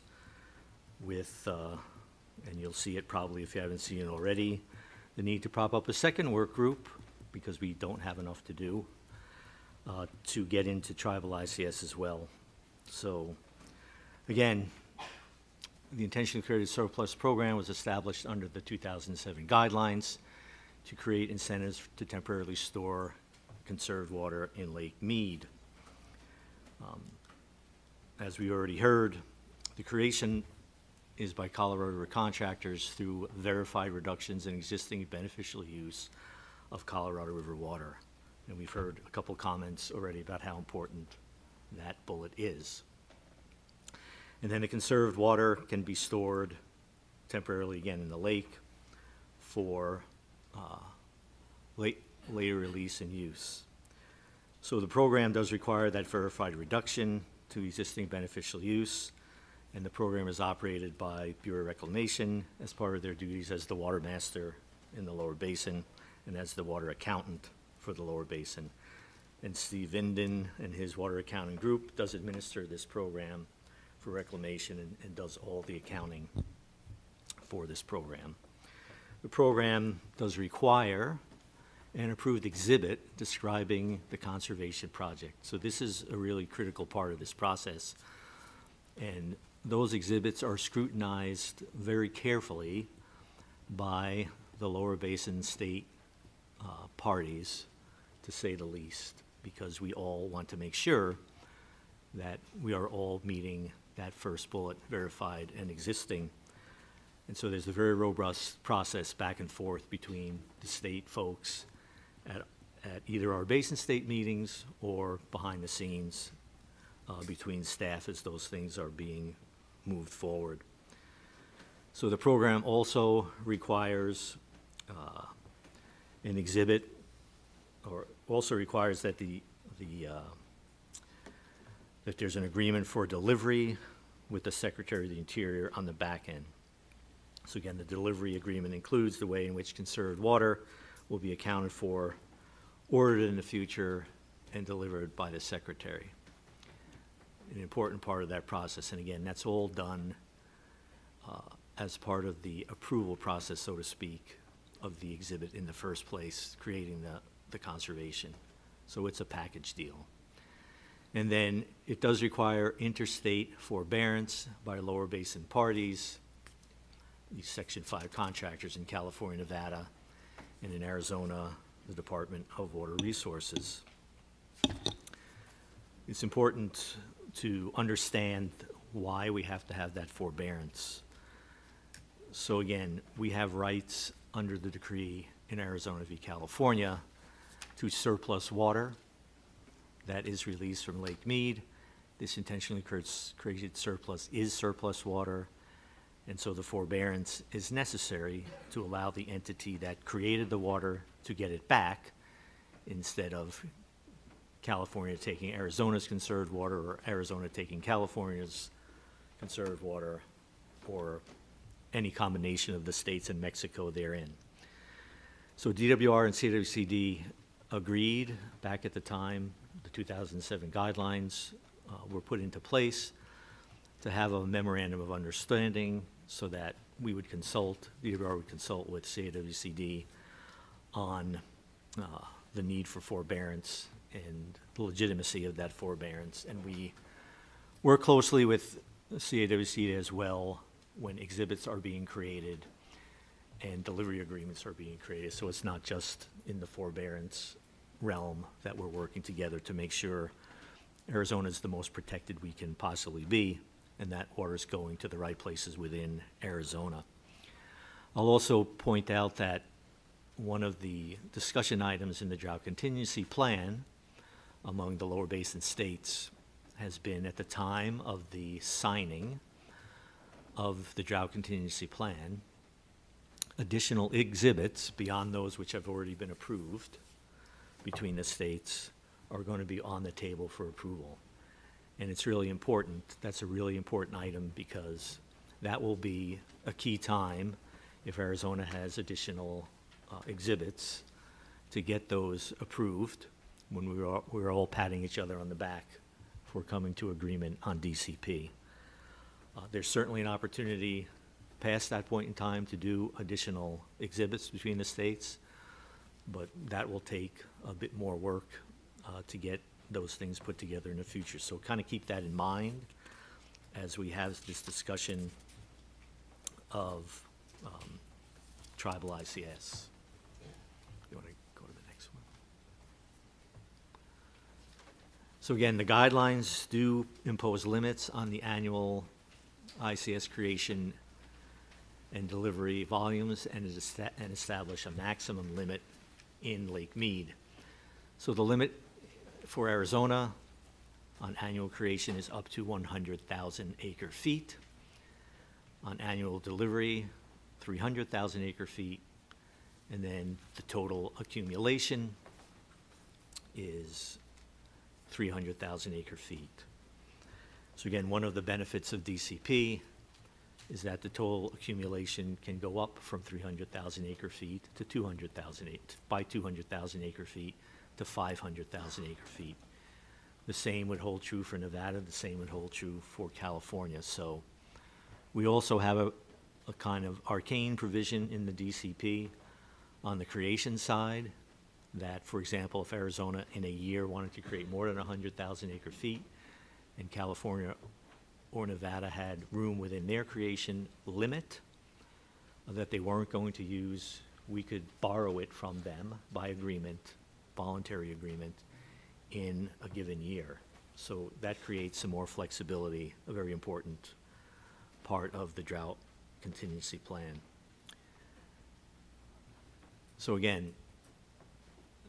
with, and you'll see it probably if you haven't seen it already, the need to prop up a second work group because we don't have enough to do to get into tribal ICS as well. So again, the intentionally created surplus program was established under the 2007 guidelines to create incentives to temporarily store conserved water in Lake Mead. As we already heard, the creation is by Colorado River contractors through verified reductions in existing beneficial use of Colorado River water. And we've heard a couple comments already about how important that bullet is. And then the conserved water can be stored temporarily again in the lake for later release and use. So the program does require that verified reduction to existing beneficial use, and the program is operated by Bureau of Reclamation as part of their duties as the water master in the lower basin and as the water accountant for the lower basin. And Steve Vinden and his water accounting group does administer this program for reclamation and does all the accounting for this program. The program does require an approved exhibit describing the conservation project. So this is a really critical part of this process. And those exhibits are scrutinized very carefully by the lower basin state parties, to say the least, because we all want to make sure that we are all meeting that first bullet, verified and existing And so there's a very robust process back and forth between the state folks at either our basin state meetings or behind the scenes between staff as those things are being moved forward. So the program also requires an exhibit, or also requires that that there's an agreement for delivery with the Secretary of the Interior on the back end. So again, the delivery agreement includes the way in which conserved water will be accounted for, ordered in the future, and delivered by the Secretary. An important part of that process, and again, that's all done as part of the approval process, so to speak, of the exhibit in the first place, creating the conservation. So it's a package deal. And then it does require interstate forbearance by lower basin parties, these Section 5 contractors in California, Nevada, and in Arizona, the Department of Water Resources. It's important to understand why we have to have that forbearance. So again, we have rights under the decree in Arizona v. California to surplus water that is released from Lake Mead. This intentionally created surplus is surplus water, and so the forbearance is necessary to allow the entity that created the water to get it back, instead of California taking Arizona's conserved water, or Arizona taking California's conserved water, or any combination of the states and Mexico therein. So DWR and CWCD agreed back at the time the 2007 guidelines were put into place to have a memorandum of understanding so that we would consult, DWR would consult with CWCD on the need for forbearance and the legitimacy of that forbearance. And we work closely with CWCD as well when exhibits are being created and delivery agreements are being created. So it's not just in the forbearance realm that we're working together to make sure Arizona is the most protected we can possibly be, and that water is going to the right places within Arizona. I'll also point out that one of the discussion items in the drought contingency plan among the lower basin states has been, at the time of the signing of the drought contingency plan, additional exhibits beyond those which have already been approved between the states are going to be on the table for approval. And it's really important. That's a really important item, because that will be a key time if Arizona has additional exhibits to get those approved, when we're all patting each other on the back for coming to agreement on DCP. There's certainly an opportunity past that point in time to do additional exhibits between the states, but that will take a bit more work to get those things put together in the future. So kind of keep that in mind as we have this discussion of tribal ICS. You want to go to the next one? So again, the guidelines do impose limits on the annual ICS creation and delivery volumes, and establish a maximum limit in Lake Mead. So the limit for Arizona on annual creation is up to 100,000 acre feet. On annual delivery, 300,000 acre feet. And then the total accumulation is 300,000 acre feet. So again, one of the benefits of DCP is that the total accumulation can go up from 300,000 acre feet to 200,000 acre feet to 500,000 acre feet. The same would hold true for Nevada, the same would hold true for California. So we also have a kind of arcane provision in the DCP on the creation side that, for example, if Arizona in a year wanted to create more than 100,000 acre feet, and California or Nevada had room within their creation limit that they weren't going to use, we could borrow it from them by agreement, voluntary agreement, in a given year. So that creates some more flexibility, a very important part of the drought contingency plan. So again,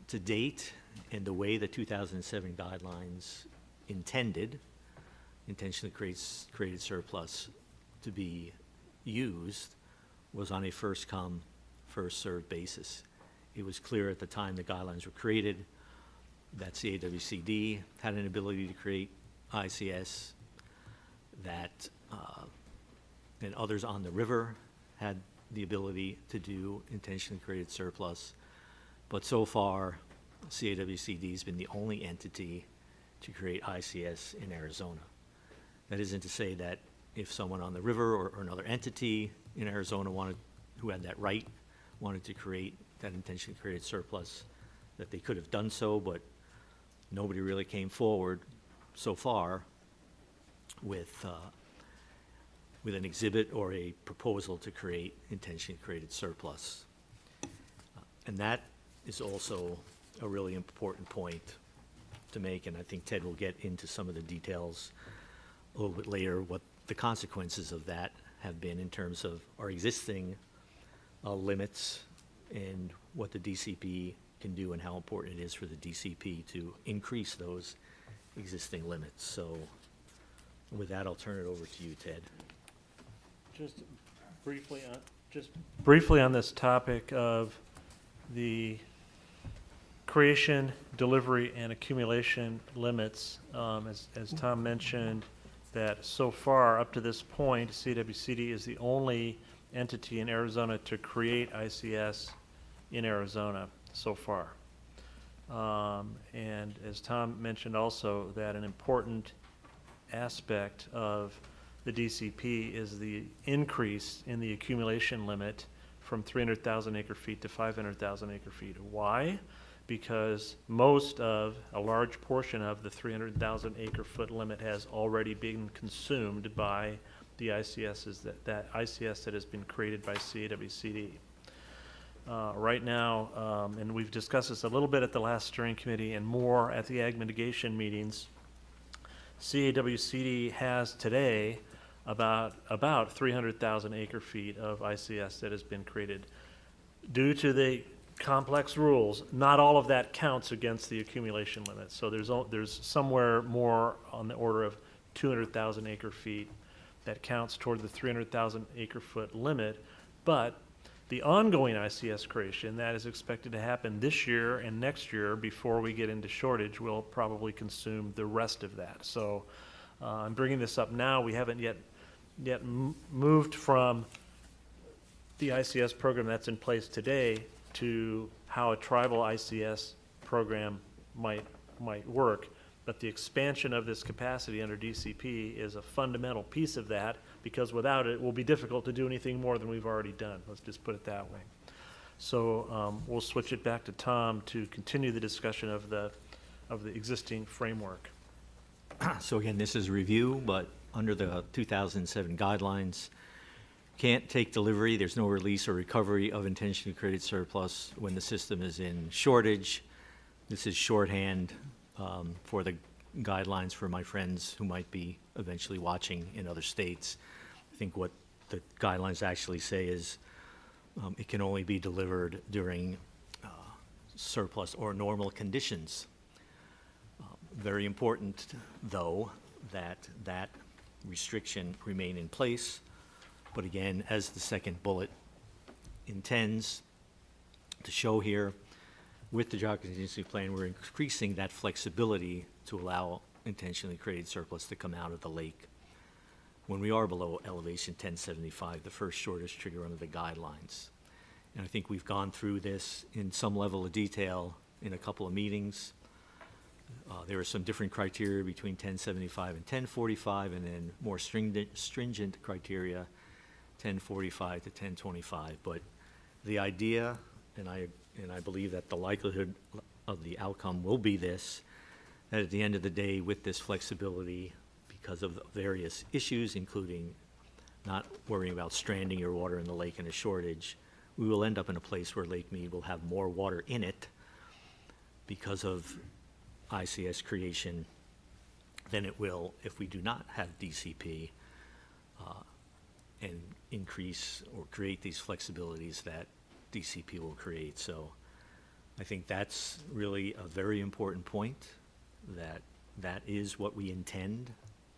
to date, and the way the 2007 guidelines intentionally created surplus to be used, was on a first come, first served basis. It was clear at the time the guidelines were created that CAWCD had an ability to create ICS, that and others on the river had the ability to do intentionally created surplus. But so far, CAWCD has been the only entity to create ICS in Arizona. That isn't to say that if someone on the river or another entity in Arizona who had that right, wanted to create that intentionally created surplus, that they could have done so, but nobody really came forward so far with an exhibit or a proposal to create intentionally created surplus. And that is also a really important point to make, and I think Ted will get into some of the details a little bit later, what the consequences of that have been in terms of our existing limits and what the DCP can do and how important it is for the DCP to increase those existing limits. So with that, I'll turn it over to you, Ted. Just briefly on this topic of the creation, delivery, and accumulation limits, as Tom mentioned, that so far, up to this point, CWCD is the only entity in Arizona to create ICS in Arizona so far. And as Tom mentioned also, that an important aspect of the DCP is the increase in the accumulation limit from 300,000 acre feet to 500,000 acre feet. Why? Because a large portion of the 300,000 acre foot limit has already been consumed by the ICSs, that ICS that has been created by CAWCD. Right now, and we've discussed this a little bit at the last steering committee and more at the ag mitigation meetings, CAWCD has today about 300,000 acre feet of ICS that has been created. Due to the complex rules, not all of that counts against the accumulation limit. So there's somewhere more on the order of 200,000 acre feet that counts toward the 300,000 acre foot limit. But the ongoing ICS creation that is expected to happen this year and next year before we get into shortage will probably consume the rest of that. So I'm bringing this up now. We haven't yet moved from the ICS program that's in place today to how a tribal ICS program might work. But the expansion of this capacity under DCP is a fundamental piece of that, because without it, it will be difficult to do anything more than we've already done. Let's just put it that way. So we'll switch it back to Tom to continue the discussion of the existing framework. So again, this is a review, but under the 2007 guidelines, can't take delivery, there's no release or recovery of intentionally created surplus when the system is in shortage. This is shorthand for the guidelines for my friends who might be eventually watching in other states. I think what the guidelines actually say is it can only be delivered during surplus or normal conditions. Very important, though, that restriction remain in place. But again, as the second bullet intends to show here, with the drought contingency plan, we're increasing that flexibility to allow intentionally created surplus to come out of the lake when we are below elevation 1075, the first shortest trigger under the guidelines. And I think we've gone through this in some level of detail in a couple of meetings. There are some different criteria between 1075 and 1045, and then more stringent criteria, 1045 to 1025. But the idea, and I believe that the likelihood of the outcome will be this, that at the end of the day, with this flexibility, because of various issues, including not worrying about stranding your water in the lake in a shortage, we will end up in a place where Lake Mead will have more water in it because of ICS creation than it will if we do not have DCP. and increase or create these flexibilities that DCP will create. So I think that's really a very important point, that is what we intend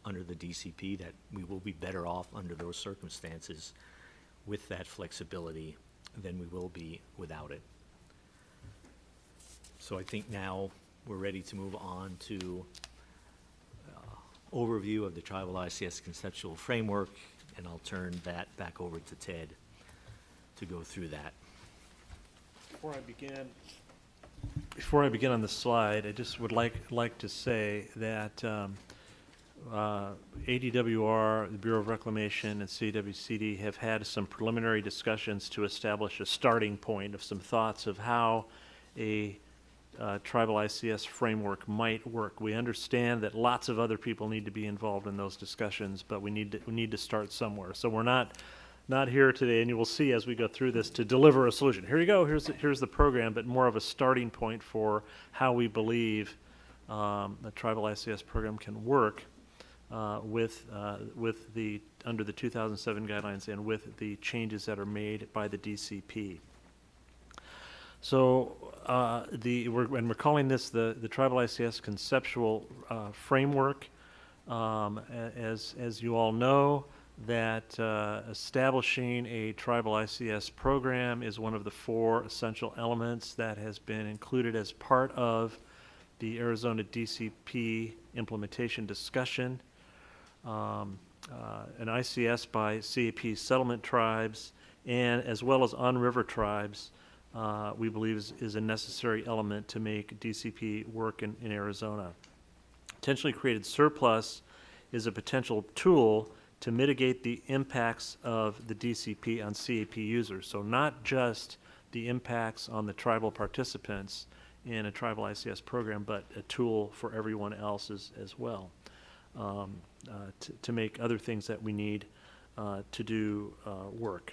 under the DCP, that we will be better off under those circumstances with that flexibility than we will be without it. So I think now we're ready to move on to overview of the Tribal ICS conceptual framework, and I'll turn that back over to Ted to go through that. Before I begin on the slide, I just would like to say that ADWR, the Bureau of Reclamation, and CWCD have had some preliminary discussions to establish a starting point of some thoughts of how a tribal ICS framework might work. We understand that lots of other people need to be involved in those discussions, but we need to start somewhere. So we're not here today, and you will see as we go through this, to deliver a solution. Here you go, here's the program, but more of a starting point for how we believe the tribal ICS program can work with the under the 2007 guidelines and with the changes that are made by the DCP. So we're calling this the Tribal ICS Conceptual Framework. As you all know, that establishing a Tribal ICS program is one of the 4 essential elements that has been included as part of the Arizona DCP implementation discussion. An ICS by CAP settlement tribes, and as well as on-river tribes, we believe is a necessary element to make DCP work in Arizona. Intentionally created surplus is a potential tool to mitigate the impacts of the DCP on CAP users. So not just the impacts on the tribal participants in a tribal ICS program, but a tool for everyone else as well, to make other things that we need to do work.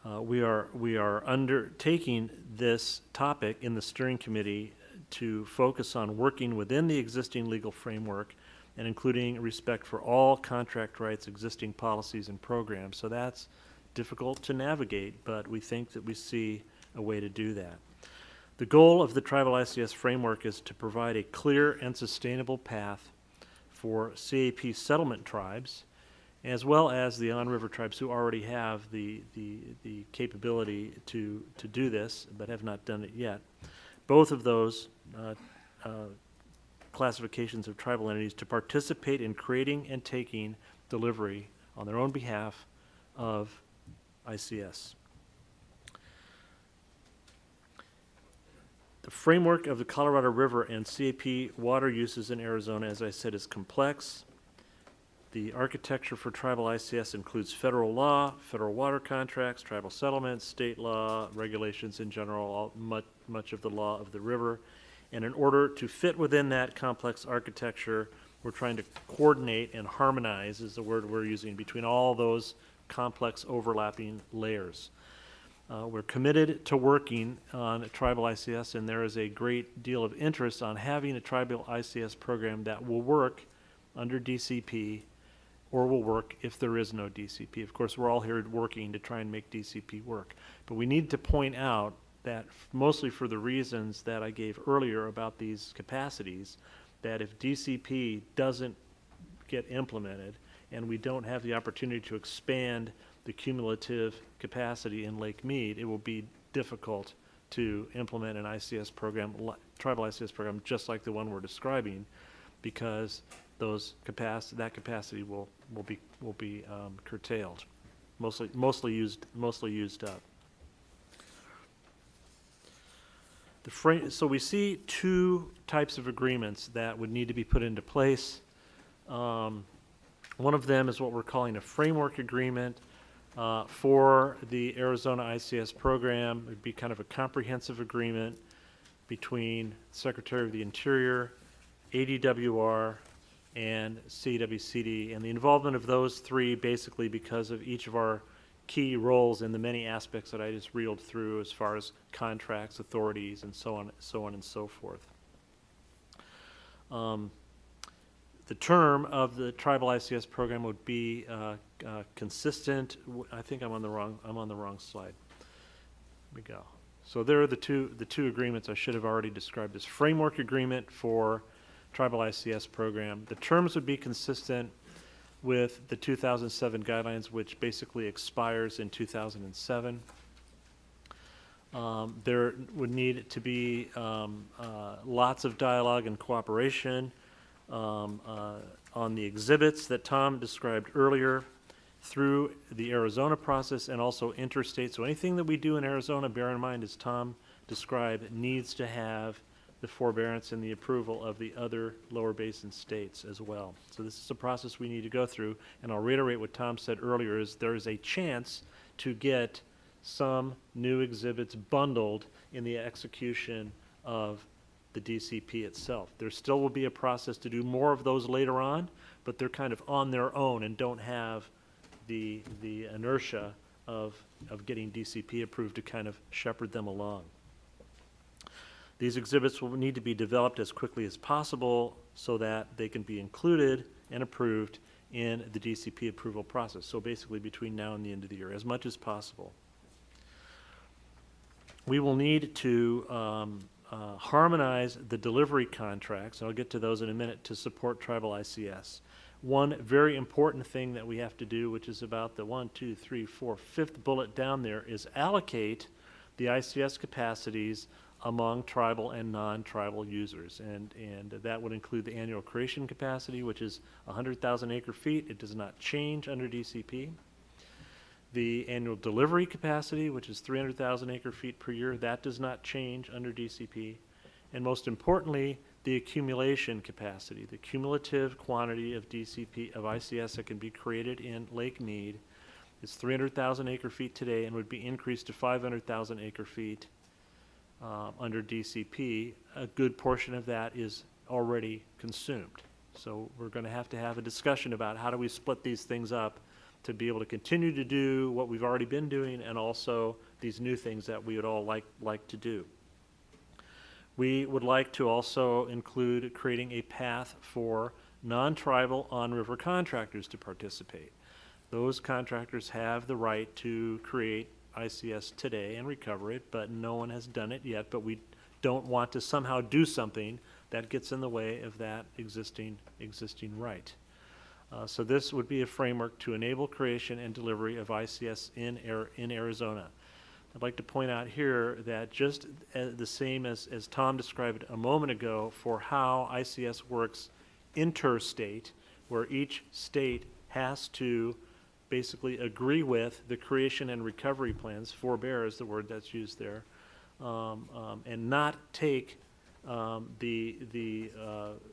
We are undertaking this topic in the steering committee to focus on working within the existing legal framework and including respect for all contract rights, existing policies, and programs. So that's difficult to navigate, but we think that we see a way to do that. The goal of the Tribal ICS framework is to provide a clear and sustainable path for CAP settlement tribes, as well as the on-river tribes who already have the capability to do this, but have not done it yet. Both of those classifications of tribal entities to participate in creating and taking delivery on their own behalf of ICS. The framework of the Colorado River and CAP water uses in Arizona, as I said, is complex. The architecture for tribal ICS includes federal law, federal water contracts, tribal settlements, state law, regulations in general, much of the law of the river. And in order to fit within that complex architecture, we're trying to coordinate and harmonize, is the word we're using, between all those complex overlapping layers. We're committed to working on a tribal ICS, and there is a great deal of interest on having a tribal ICS program that will work under DCP or will work if there is no DCP. Of course, we're all here working to try and make DCP work. But we need to point out that mostly for the reasons that I gave earlier about these capacities, that if DCP doesn't get implemented and we don't have the opportunity to expand the cumulative capacity in Lake Mead, it will be difficult to implement an ICS program, tribal ICS program, just like the one we're describing, because that capacity will be curtailed, mostly used up. So we see 2 types of agreements that would need to be put into place. One of them is what we're calling a framework agreement for the Arizona ICS program. It would be kind of a comprehensive agreement between Secretary of the Interior, ADWR, and CWCD, and the involvement of those 3 basically because of each of our key roles in the many aspects that I just reeled through as far as contracts, authorities, and so on and so forth. The term of the tribal ICS program would be consistent. I think I'm on the wrong slide. Here we go. So there are the two agreements I should have already described as framework agreement for tribal ICS program. The terms would be consistent with the 2007 guidelines, which basically expires in 2007. There would need to be lots of dialogue and cooperation on the exhibits that Tom described earlier through the Arizona process and also interstate. So anything that we do in Arizona, bear in mind, as Tom described, needs to have the forbearance and the approval of the other lower basin states as well. So this is a process we need to go through, and I'll reiterate what Tom said earlier, is there is a chance to get some new exhibits bundled in the execution of the DCP itself. There still will be a process to do more of those later on, but they're kind of on their own and don't have the inertia of getting DCP approved to kind of shepherd them along. These exhibits will need to be developed as quickly as possible so that they can be included and approved in the DCP approval process. So basically between now and the end of the year, as much as possible. We will need to harmonize the delivery contracts, and I'll get to those in a minute, to support tribal ICS. One very important thing that we have to do, which is about the 5th bullet down there, is allocate the ICS capacities among tribal and non-tribal users. And that would include the annual creation capacity, which is 100,000 acre feet. It does not change under DCP. The annual delivery capacity, which is 300,000 acre feet per year, that does not change under DCP. And most importantly, the accumulation capacity, the cumulative quantity of DCP, of ICS that can be created in Lake Mead, is 300,000 acre feet today and would be increased to 500,000 acre feet under DCP. A good portion of that is already consumed. So we're going to have a discussion about how do we split these things up to be able to continue to do what we've already been doing and also these new things that we would all like to do. We would like to also include creating a path for non-tribal on-river contractors to participate. Those contractors have the right to create ICS today and recover it, but no one has done it yet, but we don't want to somehow do something that gets in the way of that existing right. So this would be a framework to enable creation and delivery of ICS in Arizona. I'd like to point out here that just the same as Tom described a moment ago for how ICS works interstate, where each state has to basically agree with the creation and recovery plans, forbear is the word that's used there, and not take the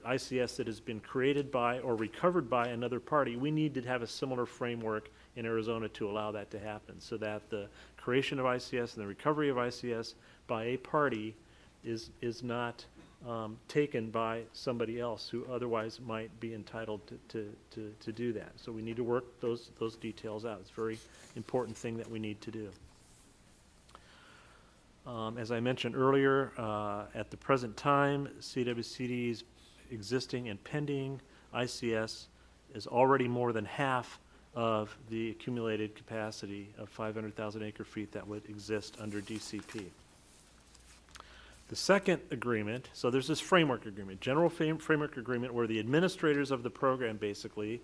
ICS that has been created by or recovered by another party. We need to have a similar framework in Arizona to allow that to happen, so that the creation of ICS and the recovery of ICS by a party is not taken by somebody else who otherwise might be entitled to do that. So we need to work those details out. It's a very important thing that we need to do. As I mentioned earlier, at the present time, CWCD's existing and pending ICS is already more than half of the accumulated capacity of 500,000 acre feet that would exist under DCP. The second agreement, so there's this framework agreement, general framework agreement, where the administrators of the program, basically,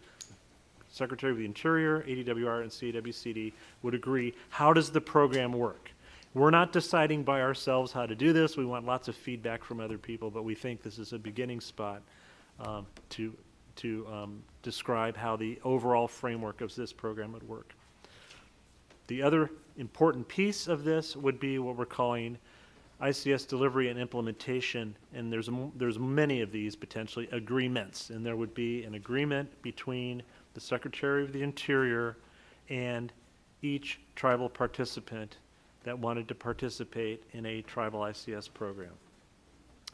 Secretary of the Interior, ADWR, and CWCD, would agree, how does the program work? We're not deciding by ourselves how to do this. We want lots of feedback from other people, but we think this is a beginning spot to describe how the overall framework of this program would work. The other important piece of this would be what we're calling ICS delivery and implementation, and there's many of these potentially agreements, and there would be an agreement between the Secretary of the Interior and each tribal participant that wanted to participate in a tribal ICS program.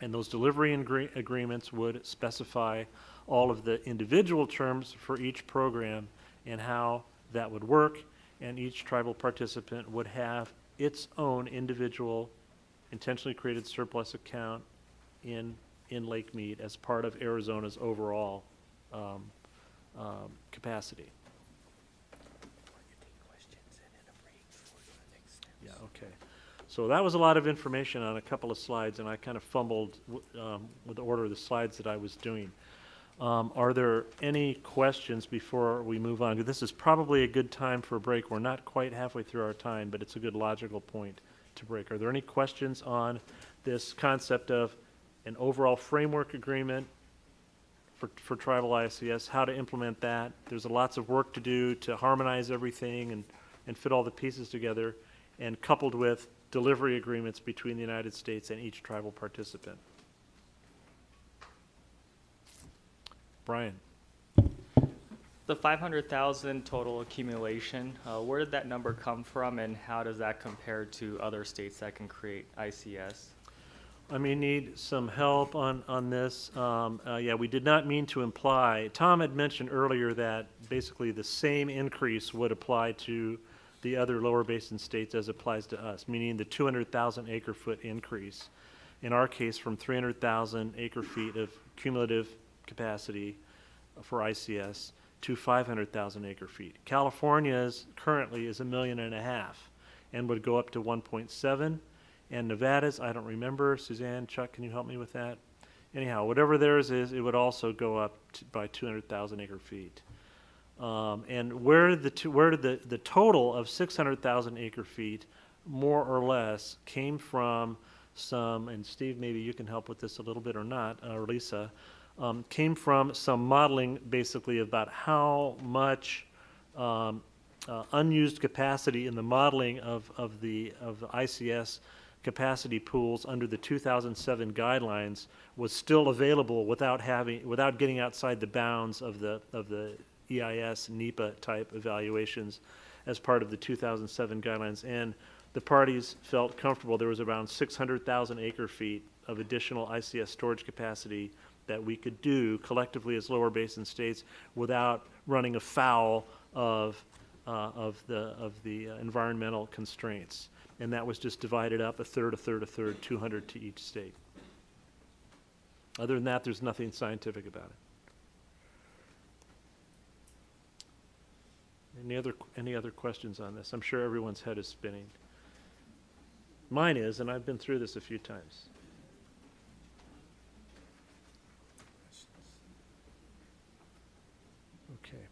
And those delivery agreements would specify all of the individual terms for each program and how that would work, and each tribal participant would have its own individual intentionally created surplus account in Lake Mead as part of Arizona's overall capacity. Yeah, okay. So that was a lot of information on a couple of slides, and I kind of fumbled with the order of the slides that I was doing. Are there any questions before we move on? This is probably a good time for a break. We're not quite halfway through our time, but it's a good logical point to break. Are there any questions on this concept of an overall framework agreement for tribal ICS, how to implement that? There's lots of work to do to harmonize everything and fit all the pieces together, and coupled with delivery agreements between the United States and each tribal participant. Brian. The 500,000 total accumulation, where did that number come from, and how does that compare to other states that can create ICS? I may need some help on this. Yeah, we did not mean to imply. Tom had mentioned earlier that basically the same increase would apply to the other lower basin states as applies to us, meaning the 200,000 acre foot increase. In our case, from 300,000 acre feet of cumulative capacity for ICS to 500,000 acre feet. California's currently is 1.5 million and would go up to 1.7. And Nevada's, I don't remember. Suzanne, Chuck, can you help me with that? Anyhow, whatever theirs is, it would also go up by 200,000 acre feet. And where the total of 600,000 acre feet, more or less, came from some, and Steve, maybe you can help with this a little bit or not, or Lisa, came from some modeling basically about how much unused capacity in the modeling of the ICS capacity pools under the 2007 guidelines was still available without getting outside the bounds of the EIS NEPA type evaluations as part of the 2007 guidelines. And the parties felt comfortable there was around 600,000 acre feet of additional ICS storage capacity that we could do collectively as lower basin states without running afoul of the environmental constraints. And that was just divided up a third, 200 to each state. Other than that, there's nothing scientific about it. Any other questions on this? I'm sure everyone's head is spinning. Mine is, and I've been through this a few times. Okay.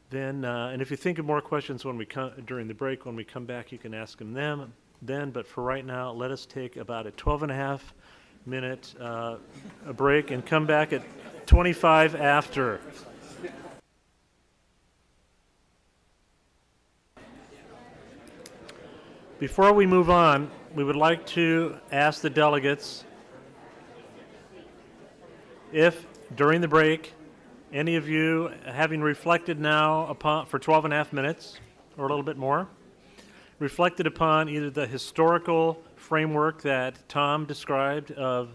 Then, and if you think of more questions when we come during the break, when we come back, you can ask them then. But for right now, let us take about a 12.5-minute a break and come back at 25 after. Before we move on, we would like to ask the delegates if during the break any of you, having reflected now upon for 12.5 minutes or a little bit more, reflected upon either the historical framework that Tom described of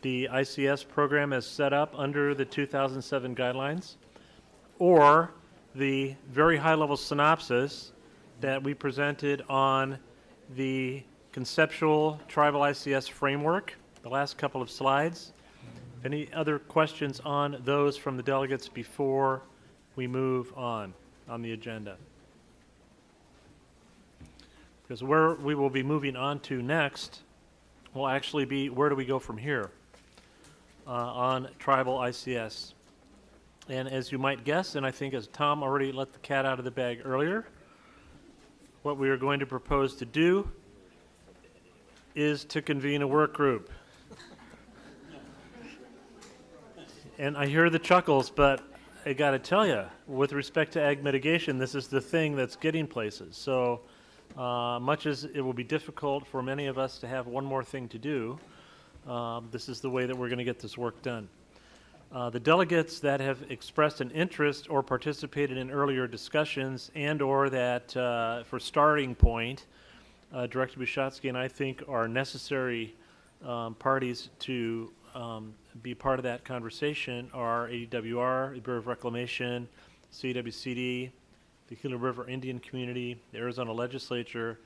the ICS program as set up under the 2007 guidelines, or the very high-level synopsis that we presented on the conceptual tribal ICS framework, the last couple of slides. Any other questions on those from the delegates before we move on the agenda? Because where we will be moving on to next will actually be where do we go from here on tribal ICS. And as you might guess, and I think as Tom already let the cat out of the bag earlier, what we are going to propose to do is to convene a work group. And I hear the chuckles, but I got to tell you, with respect to ag mitigation, this is the thing that's getting places. So much as it will be difficult for many of us to have one more thing to do, this is the way that we're going to get this work done. The delegates that have expressed an interest or participated in earlier discussions and or that, for starting point, Director Bushatsky and I think are necessary parties to be part of that conversation are ADWR, the Bureau of Reclamation, CWCD, the Gila River Indian Community, the Arizona Legislature,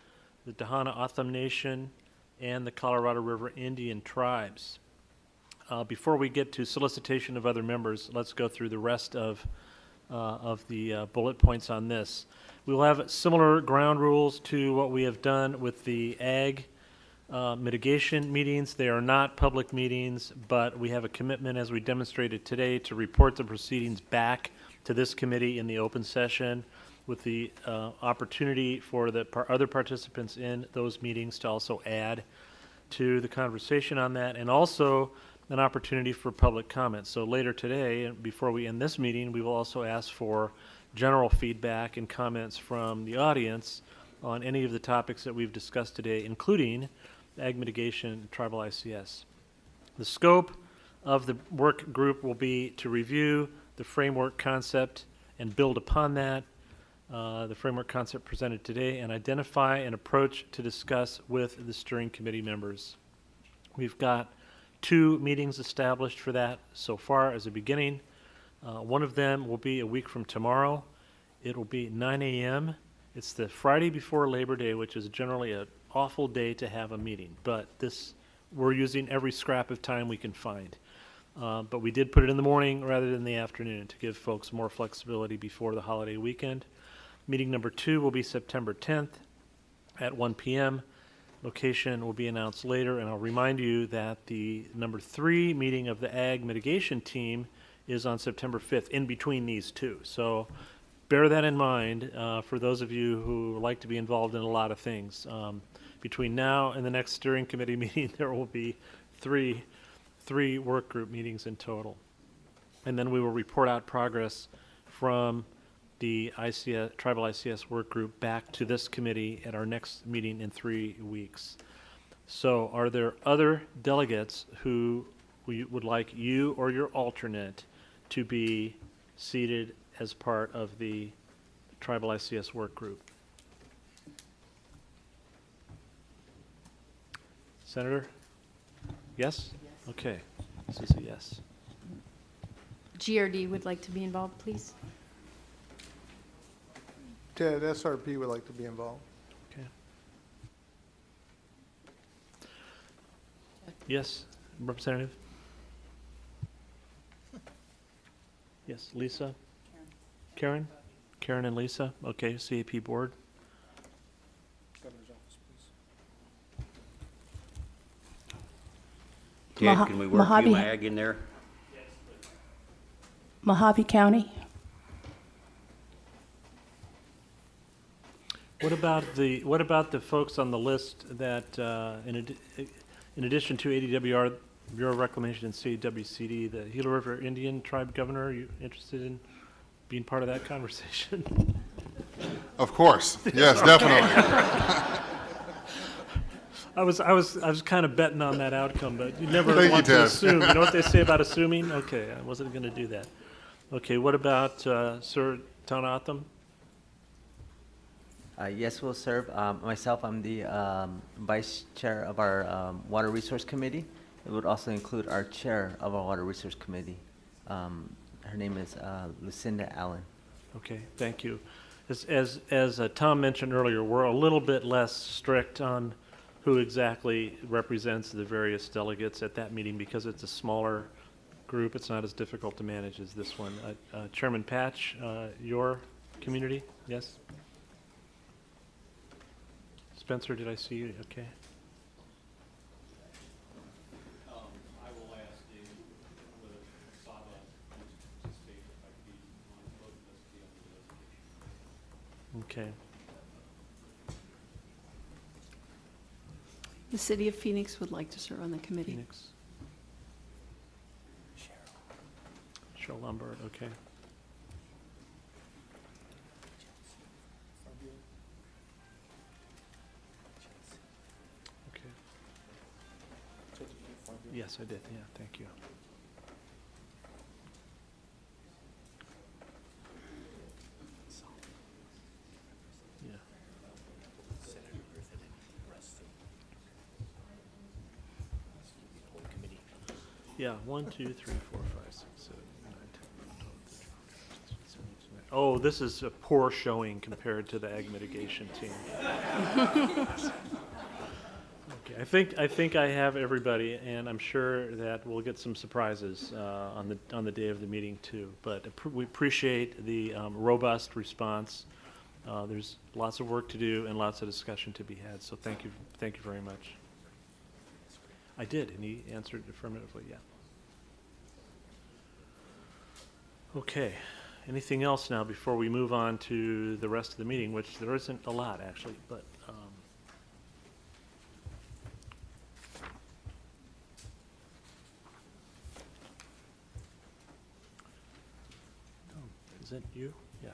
the Tohono O'odham Nation, and the Colorado River Indian Tribes. Before we get to solicitation of other members, let's go through the rest of the bullet points on this. We will have similar ground rules to what we have done with the ag mitigation meetings. They are not public meetings, but we have a commitment, as we demonstrated today, to report the proceedings back to this committee in the open session, with the opportunity for the other participants in those meetings to also add to the conversation on that, and also an opportunity for public comment. So later today, and before we end this meeting, we will also ask for general feedback and comments from the audience on any of the topics that we've discussed today, including ag mitigation and tribal ICS. The scope of the work group will be to review the framework concept and build upon that, the framework concept presented today, and identify an approach to discuss with the steering committee members. We've got 2 meetings established for that so far as a beginning. One of them will be a week from tomorrow. It will be 9 a.m. It's the Friday before Labor Day, which is generally an awful day to have a meeting, but we're using every scrap of time we can find. But we did put it in the morning rather than the afternoon to give folks more flexibility before the holiday weekend. Meeting number 2 will be September 10th at 1 p.m. Location will be announced later, and I'll remind you that the number 3 meeting of the ag mitigation team is on September 5th, in between these 2. So bear that in mind for those of you who like to be involved in a lot of things. Between now and the next steering committee meeting, there will be three work group meetings in total. And then we will report out progress from the Tribal ICS work group back to this committee at our next meeting in 3 weeks. So are there other delegates who would like you or your alternate to be seated as part of the Tribal ICS work group? Senator? Yes? Okay, this is a yes. GRD would like to be involved, please. Ted, SRP would like to be involved. Okay. Yes, Representative? Yes, Lisa? Karen? Karen and Lisa? Okay, CAP board. Governor's office, please. Ted, can we work UMAG in there? Mojave County. What about the folks on the list that, in addition to ADWR, Bureau of Reclamation, and CWCD, the Gila River Indian Tribe Governor? Are you interested in being part of that conversation? Of course, yes, definitely. I was kind of betting on that outcome, but you never Thank want you, to Ted. assume. You know what they say about assuming? Okay, I wasn't going to do that. Okay, what about Sir Taunatham? Yes, we'll serve. Myself, I'm the vice chair of our Water Resource Committee. It would also include our chair of our Water Resource Committee. Her name is Lucinda Allen. Okay, thank you. As Tom mentioned earlier, we're a little bit less strict on who exactly represents the various delegates at that meeting because it's a smaller group. It's not as difficult to manage as this one. Chairman Patch, your community? Yes? Spencer, did I see you? Okay. I will ask David whether Saba to participate if I could be on both of us to be on the Okay. The City of Phoenix would like to serve on the committee. Phoenix. Cheryl Lombard, okay. Okay. Yes, I did. Yeah, thank you. Yeah. Yeah, 1, 2, 3, 4, 5, 6, 7, 8, 9, 10, 11, 12, 13, 14, 15, 16, 17, 18, 19. Oh, this is a poor showing compared to the ag mitigation team. Okay, I think I have everybody, and I'm sure that we'll get some surprises on the day of the meeting too. But we appreciate the robust response. There's lots of work to do and lots of discussion to be had. So thank you very much. I did, and he answered affirmatively. Yeah. Okay. Anything else now before we move on to the rest of the meeting, which there isn't a lot actually, but. Is it you? Yeah.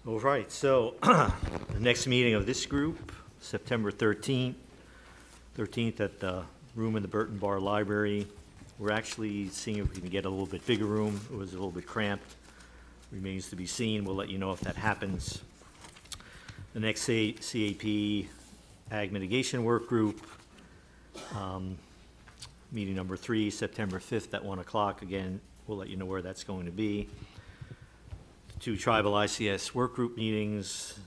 All right, so the next meeting of this group, September 13th at the room in the Burton Bar Library. We're actually seeing if we can get a little bit bigger room. It was a little bit cramped. Remains to be seen. We'll let you know if that happens. The next CAP Ag Mitigation Work Group, meeting number 3, September 5th at 1 o'clock. Again, we'll let you know where that's going to be. 2 tribal ICS work group meetings,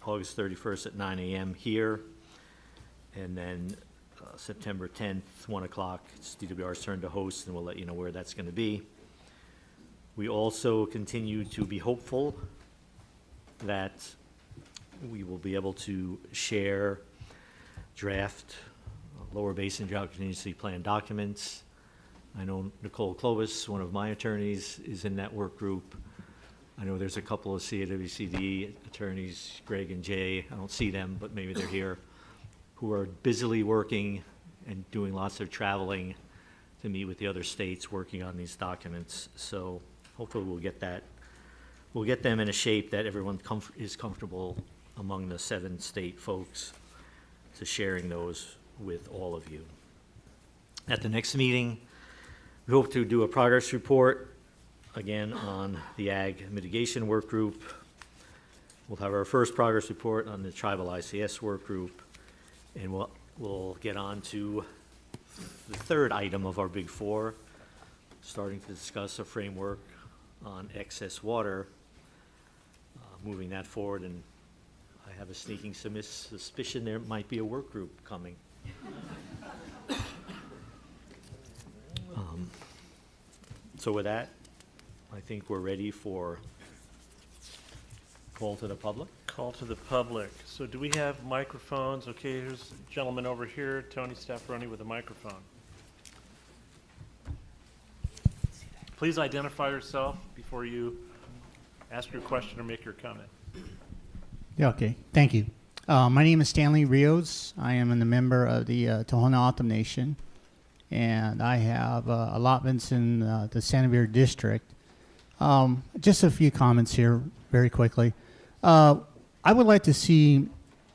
August 31st at 9 a.m. here. And then September 10th, 1 o'clock, it's DWR's turn to host, and we'll let you know where that's going to be. We also continue to be hopeful that we will be able to share draft Lower Basin Drought Contingency Plan documents. I know Nicole Clovis, one of my attorneys, is in that work group. I know there's a couple of CAWCD attorneys, Greg and Jay, I don't see them, but maybe they're here, who are busily working and doing lots of traveling to meet with the other states working on these documents. So hopefully we'll get them in a shape that everyone is comfortable among the 7 state folks to sharing those with all of you. At the next meeting, we hope to do a progress report again on the Ag Mitigation Work Group. We'll have our first progress report on the Tribal ICS Work Group, and we'll get on to the third item of our Big 4, starting to discuss a framework on excess water, moving that forward, and I have a sneaking suspicion there might be a work group coming. So with that, I think we're ready for call to the public. Call to the public. So do we have microphones? Okay, here's a gentleman over here, Tony Staffaroni with a microphone. Please identify yourself before you ask your question or make your comment. Yeah, okay, thank you. My name is Stanley Rios. I am a member of the Tohono O'odham Nation, and I have allotments in the Santa Vera District. Just a few comments here very quickly. I would like to see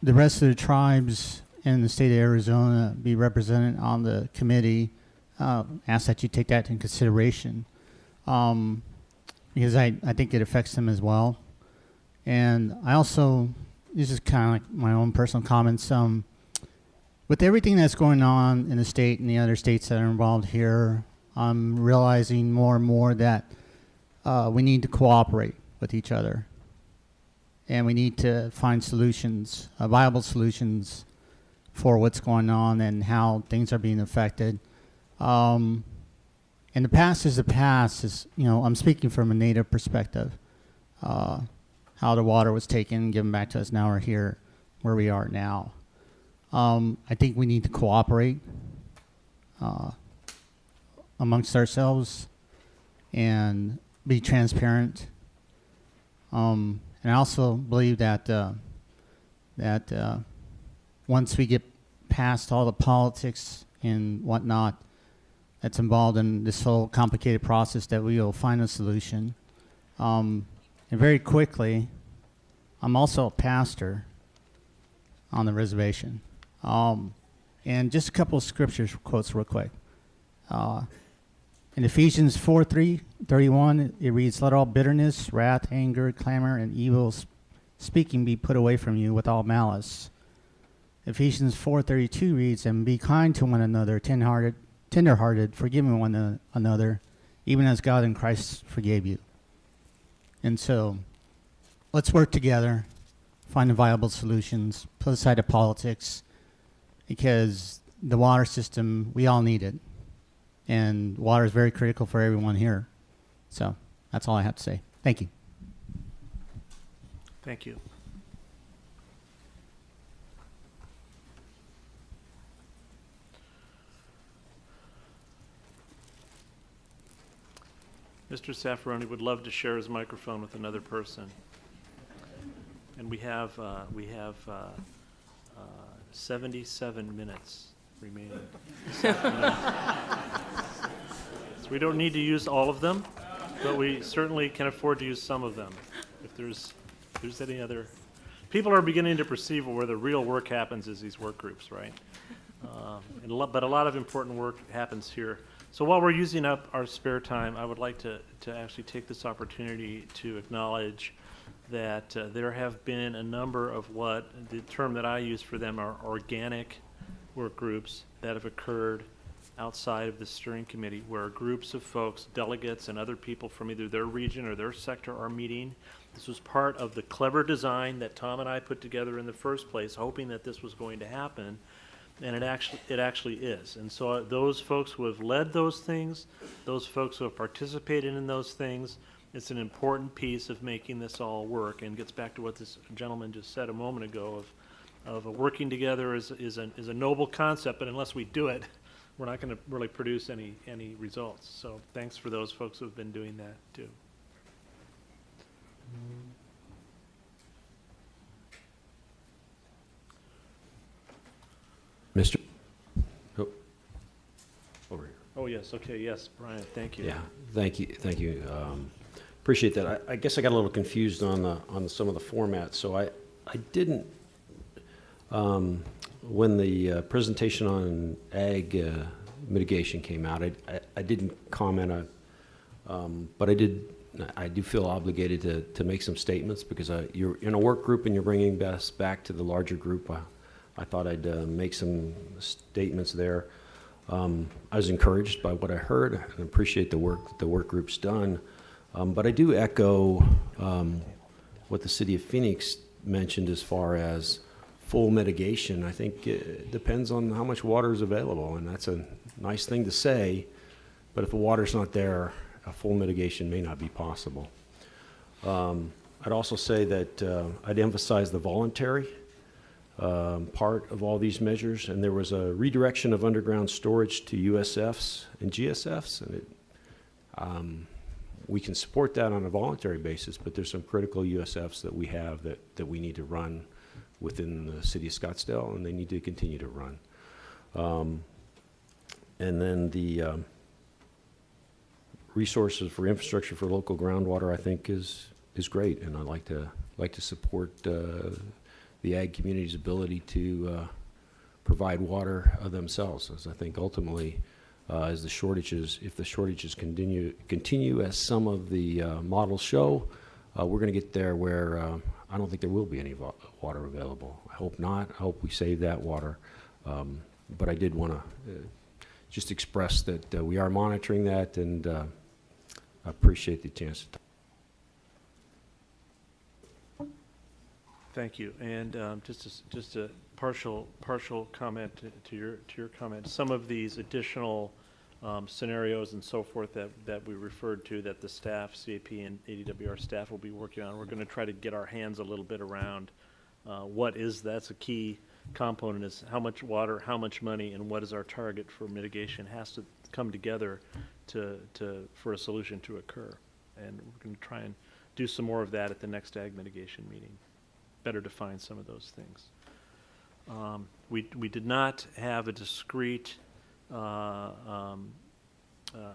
the rest of the tribes in the state of Arizona be represented on the committee. Ask that you take that into consideration, because I think it affects them as well. And I also, this is kind of like my own personal comments, with everything that's going on in the state and the other states that are involved here, I'm realizing more and more that we need to cooperate with each other. And we need to find solutions, viable solutions for what's going on and how things are being affected. And the past is the past. I'm speaking from a native perspective. How the water was taken and given back to us. Now we're here where we are now. I think we need to cooperate amongst ourselves and be transparent. And I also believe that once we get past all the politics and whatnot that's involved in this whole complicated process, that we will find a solution. And very quickly, I'm also a pastor on the reservation. And just a couple of scripture quotes real quick. In Ephesians 4:31, it reads, "Let all bitterness, wrath, anger, clamor, and evil speaking be put away from you with all malice." Ephesians 4:32 reads, "And be kind to one another, tenderhearted, forgiving one another, even as God in Christ forgave you." And so, let's work together, find viable solutions, put aside the politics, because the water system, we all need it. And water is very critical for everyone here. So that's all I have to say. Thank you. Thank you. Mr. Saffaroni would love to share his microphone with another person. And we have 77 minutes remaining. So we don't need to use all of them, but we certainly can afford to use some of them. If there's any other, people are beginning to perceive where the real work happens is these work groups, right? But a lot of important work happens here. So while we're using up our spare time, I would like to actually take this opportunity to acknowledge that there have been a number of what the term that I use for them are organic work groups that have occurred outside of the steering committee, where groups of folks, delegates, and other people from either their region or their sector are meeting. This was part of the clever design that Tom and I put together in the first place, hoping that this was going to happen. And it actually is. And so those folks who have led those things, those folks who have participated in those things, it's an important piece of making this all work, and gets back to what this gentleman just said a moment ago of working together is a noble concept, but unless we do it, we're not going to really produce any results. So thanks for those folks who have been doing that too. Mr. Oh, over here. Oh, yes. Okay. Yes, Brian. Thank you. Yeah. Thank you. Thank you. Appreciate that. I guess I got a little confused on some of the formats. So I didn't when the presentation on ag mitigation came out. I didn't comment on, but I do feel obligated to make some statements because you're in a work group and you're bringing us back to the larger group. I thought I'd make some statements there. I was encouraged by what I heard and appreciate the work that the work group's done. But I do echo what the city of Phoenix mentioned as far as full mitigation. I think it depends on how much water is available, and that's a nice thing to say, but if the water's not there, a full mitigation may not be possible. I'd also say that I'd emphasize the voluntary part of all these measures, and there was a redirection of underground storage to USFs and GSFs, and we can support that on a voluntary basis, but there's some critical USFs that we have that we need to run within the city of Scottsdale, and they need to continue to run. And then the resources for infrastructure for local groundwater, I think, is great, and I'd like to support the ag community's ability to provide water themselves, as I think ultimately, as the shortages, if the shortages continue as some of the models show, we're going to get there where I don't think there will be any water available. I hope not. I hope we save that water. But I did want to just express that we are monitoring that, and I appreciate the chance to talk. Thank you. And just a partial comment to your comment. Some of these additional scenarios and so forth that we referred to, that the staff, CAP and ADWR staff will be working on, we're going to try to get our hands a little bit around that's a key component, is how much water, how much money, and what is our target for mitigation has to come together for a solution to occur. And we're going to try and do some more of that at the next ag mitigation meeting. Better define some of those things. We did not have a discrete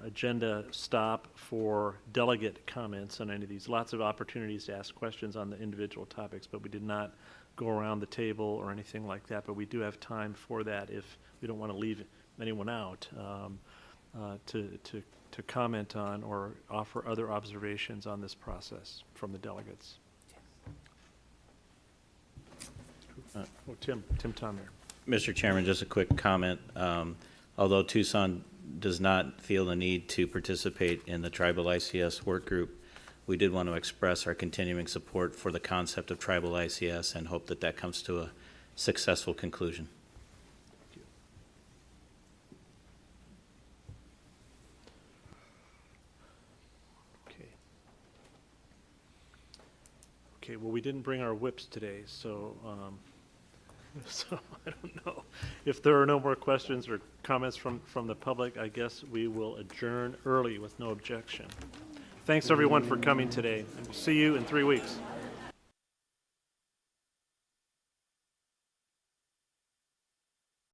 agenda stop for delegate comments on any of these. Lots of opportunities to ask questions on the individual topics, but we did not go around the table or anything like that. But we do have time for that if we don't want to leave anyone out to comment on or offer other observations on this process from the delegates. Tim Tom there. Mr. Chairman, just a quick comment. Although Tucson does not feel the need to participate in the tribal ICS work group, we did want to express our continuing support for the concept of tribal ICS and hope that comes to a successful conclusion. Okay, well, we didn't bring our whips today, so, so I don't know. If there are no more questions or comments from the public, I guess we will adjourn early with no objection. Thanks, everyone, for coming today, and we'll see you in 3 weeks.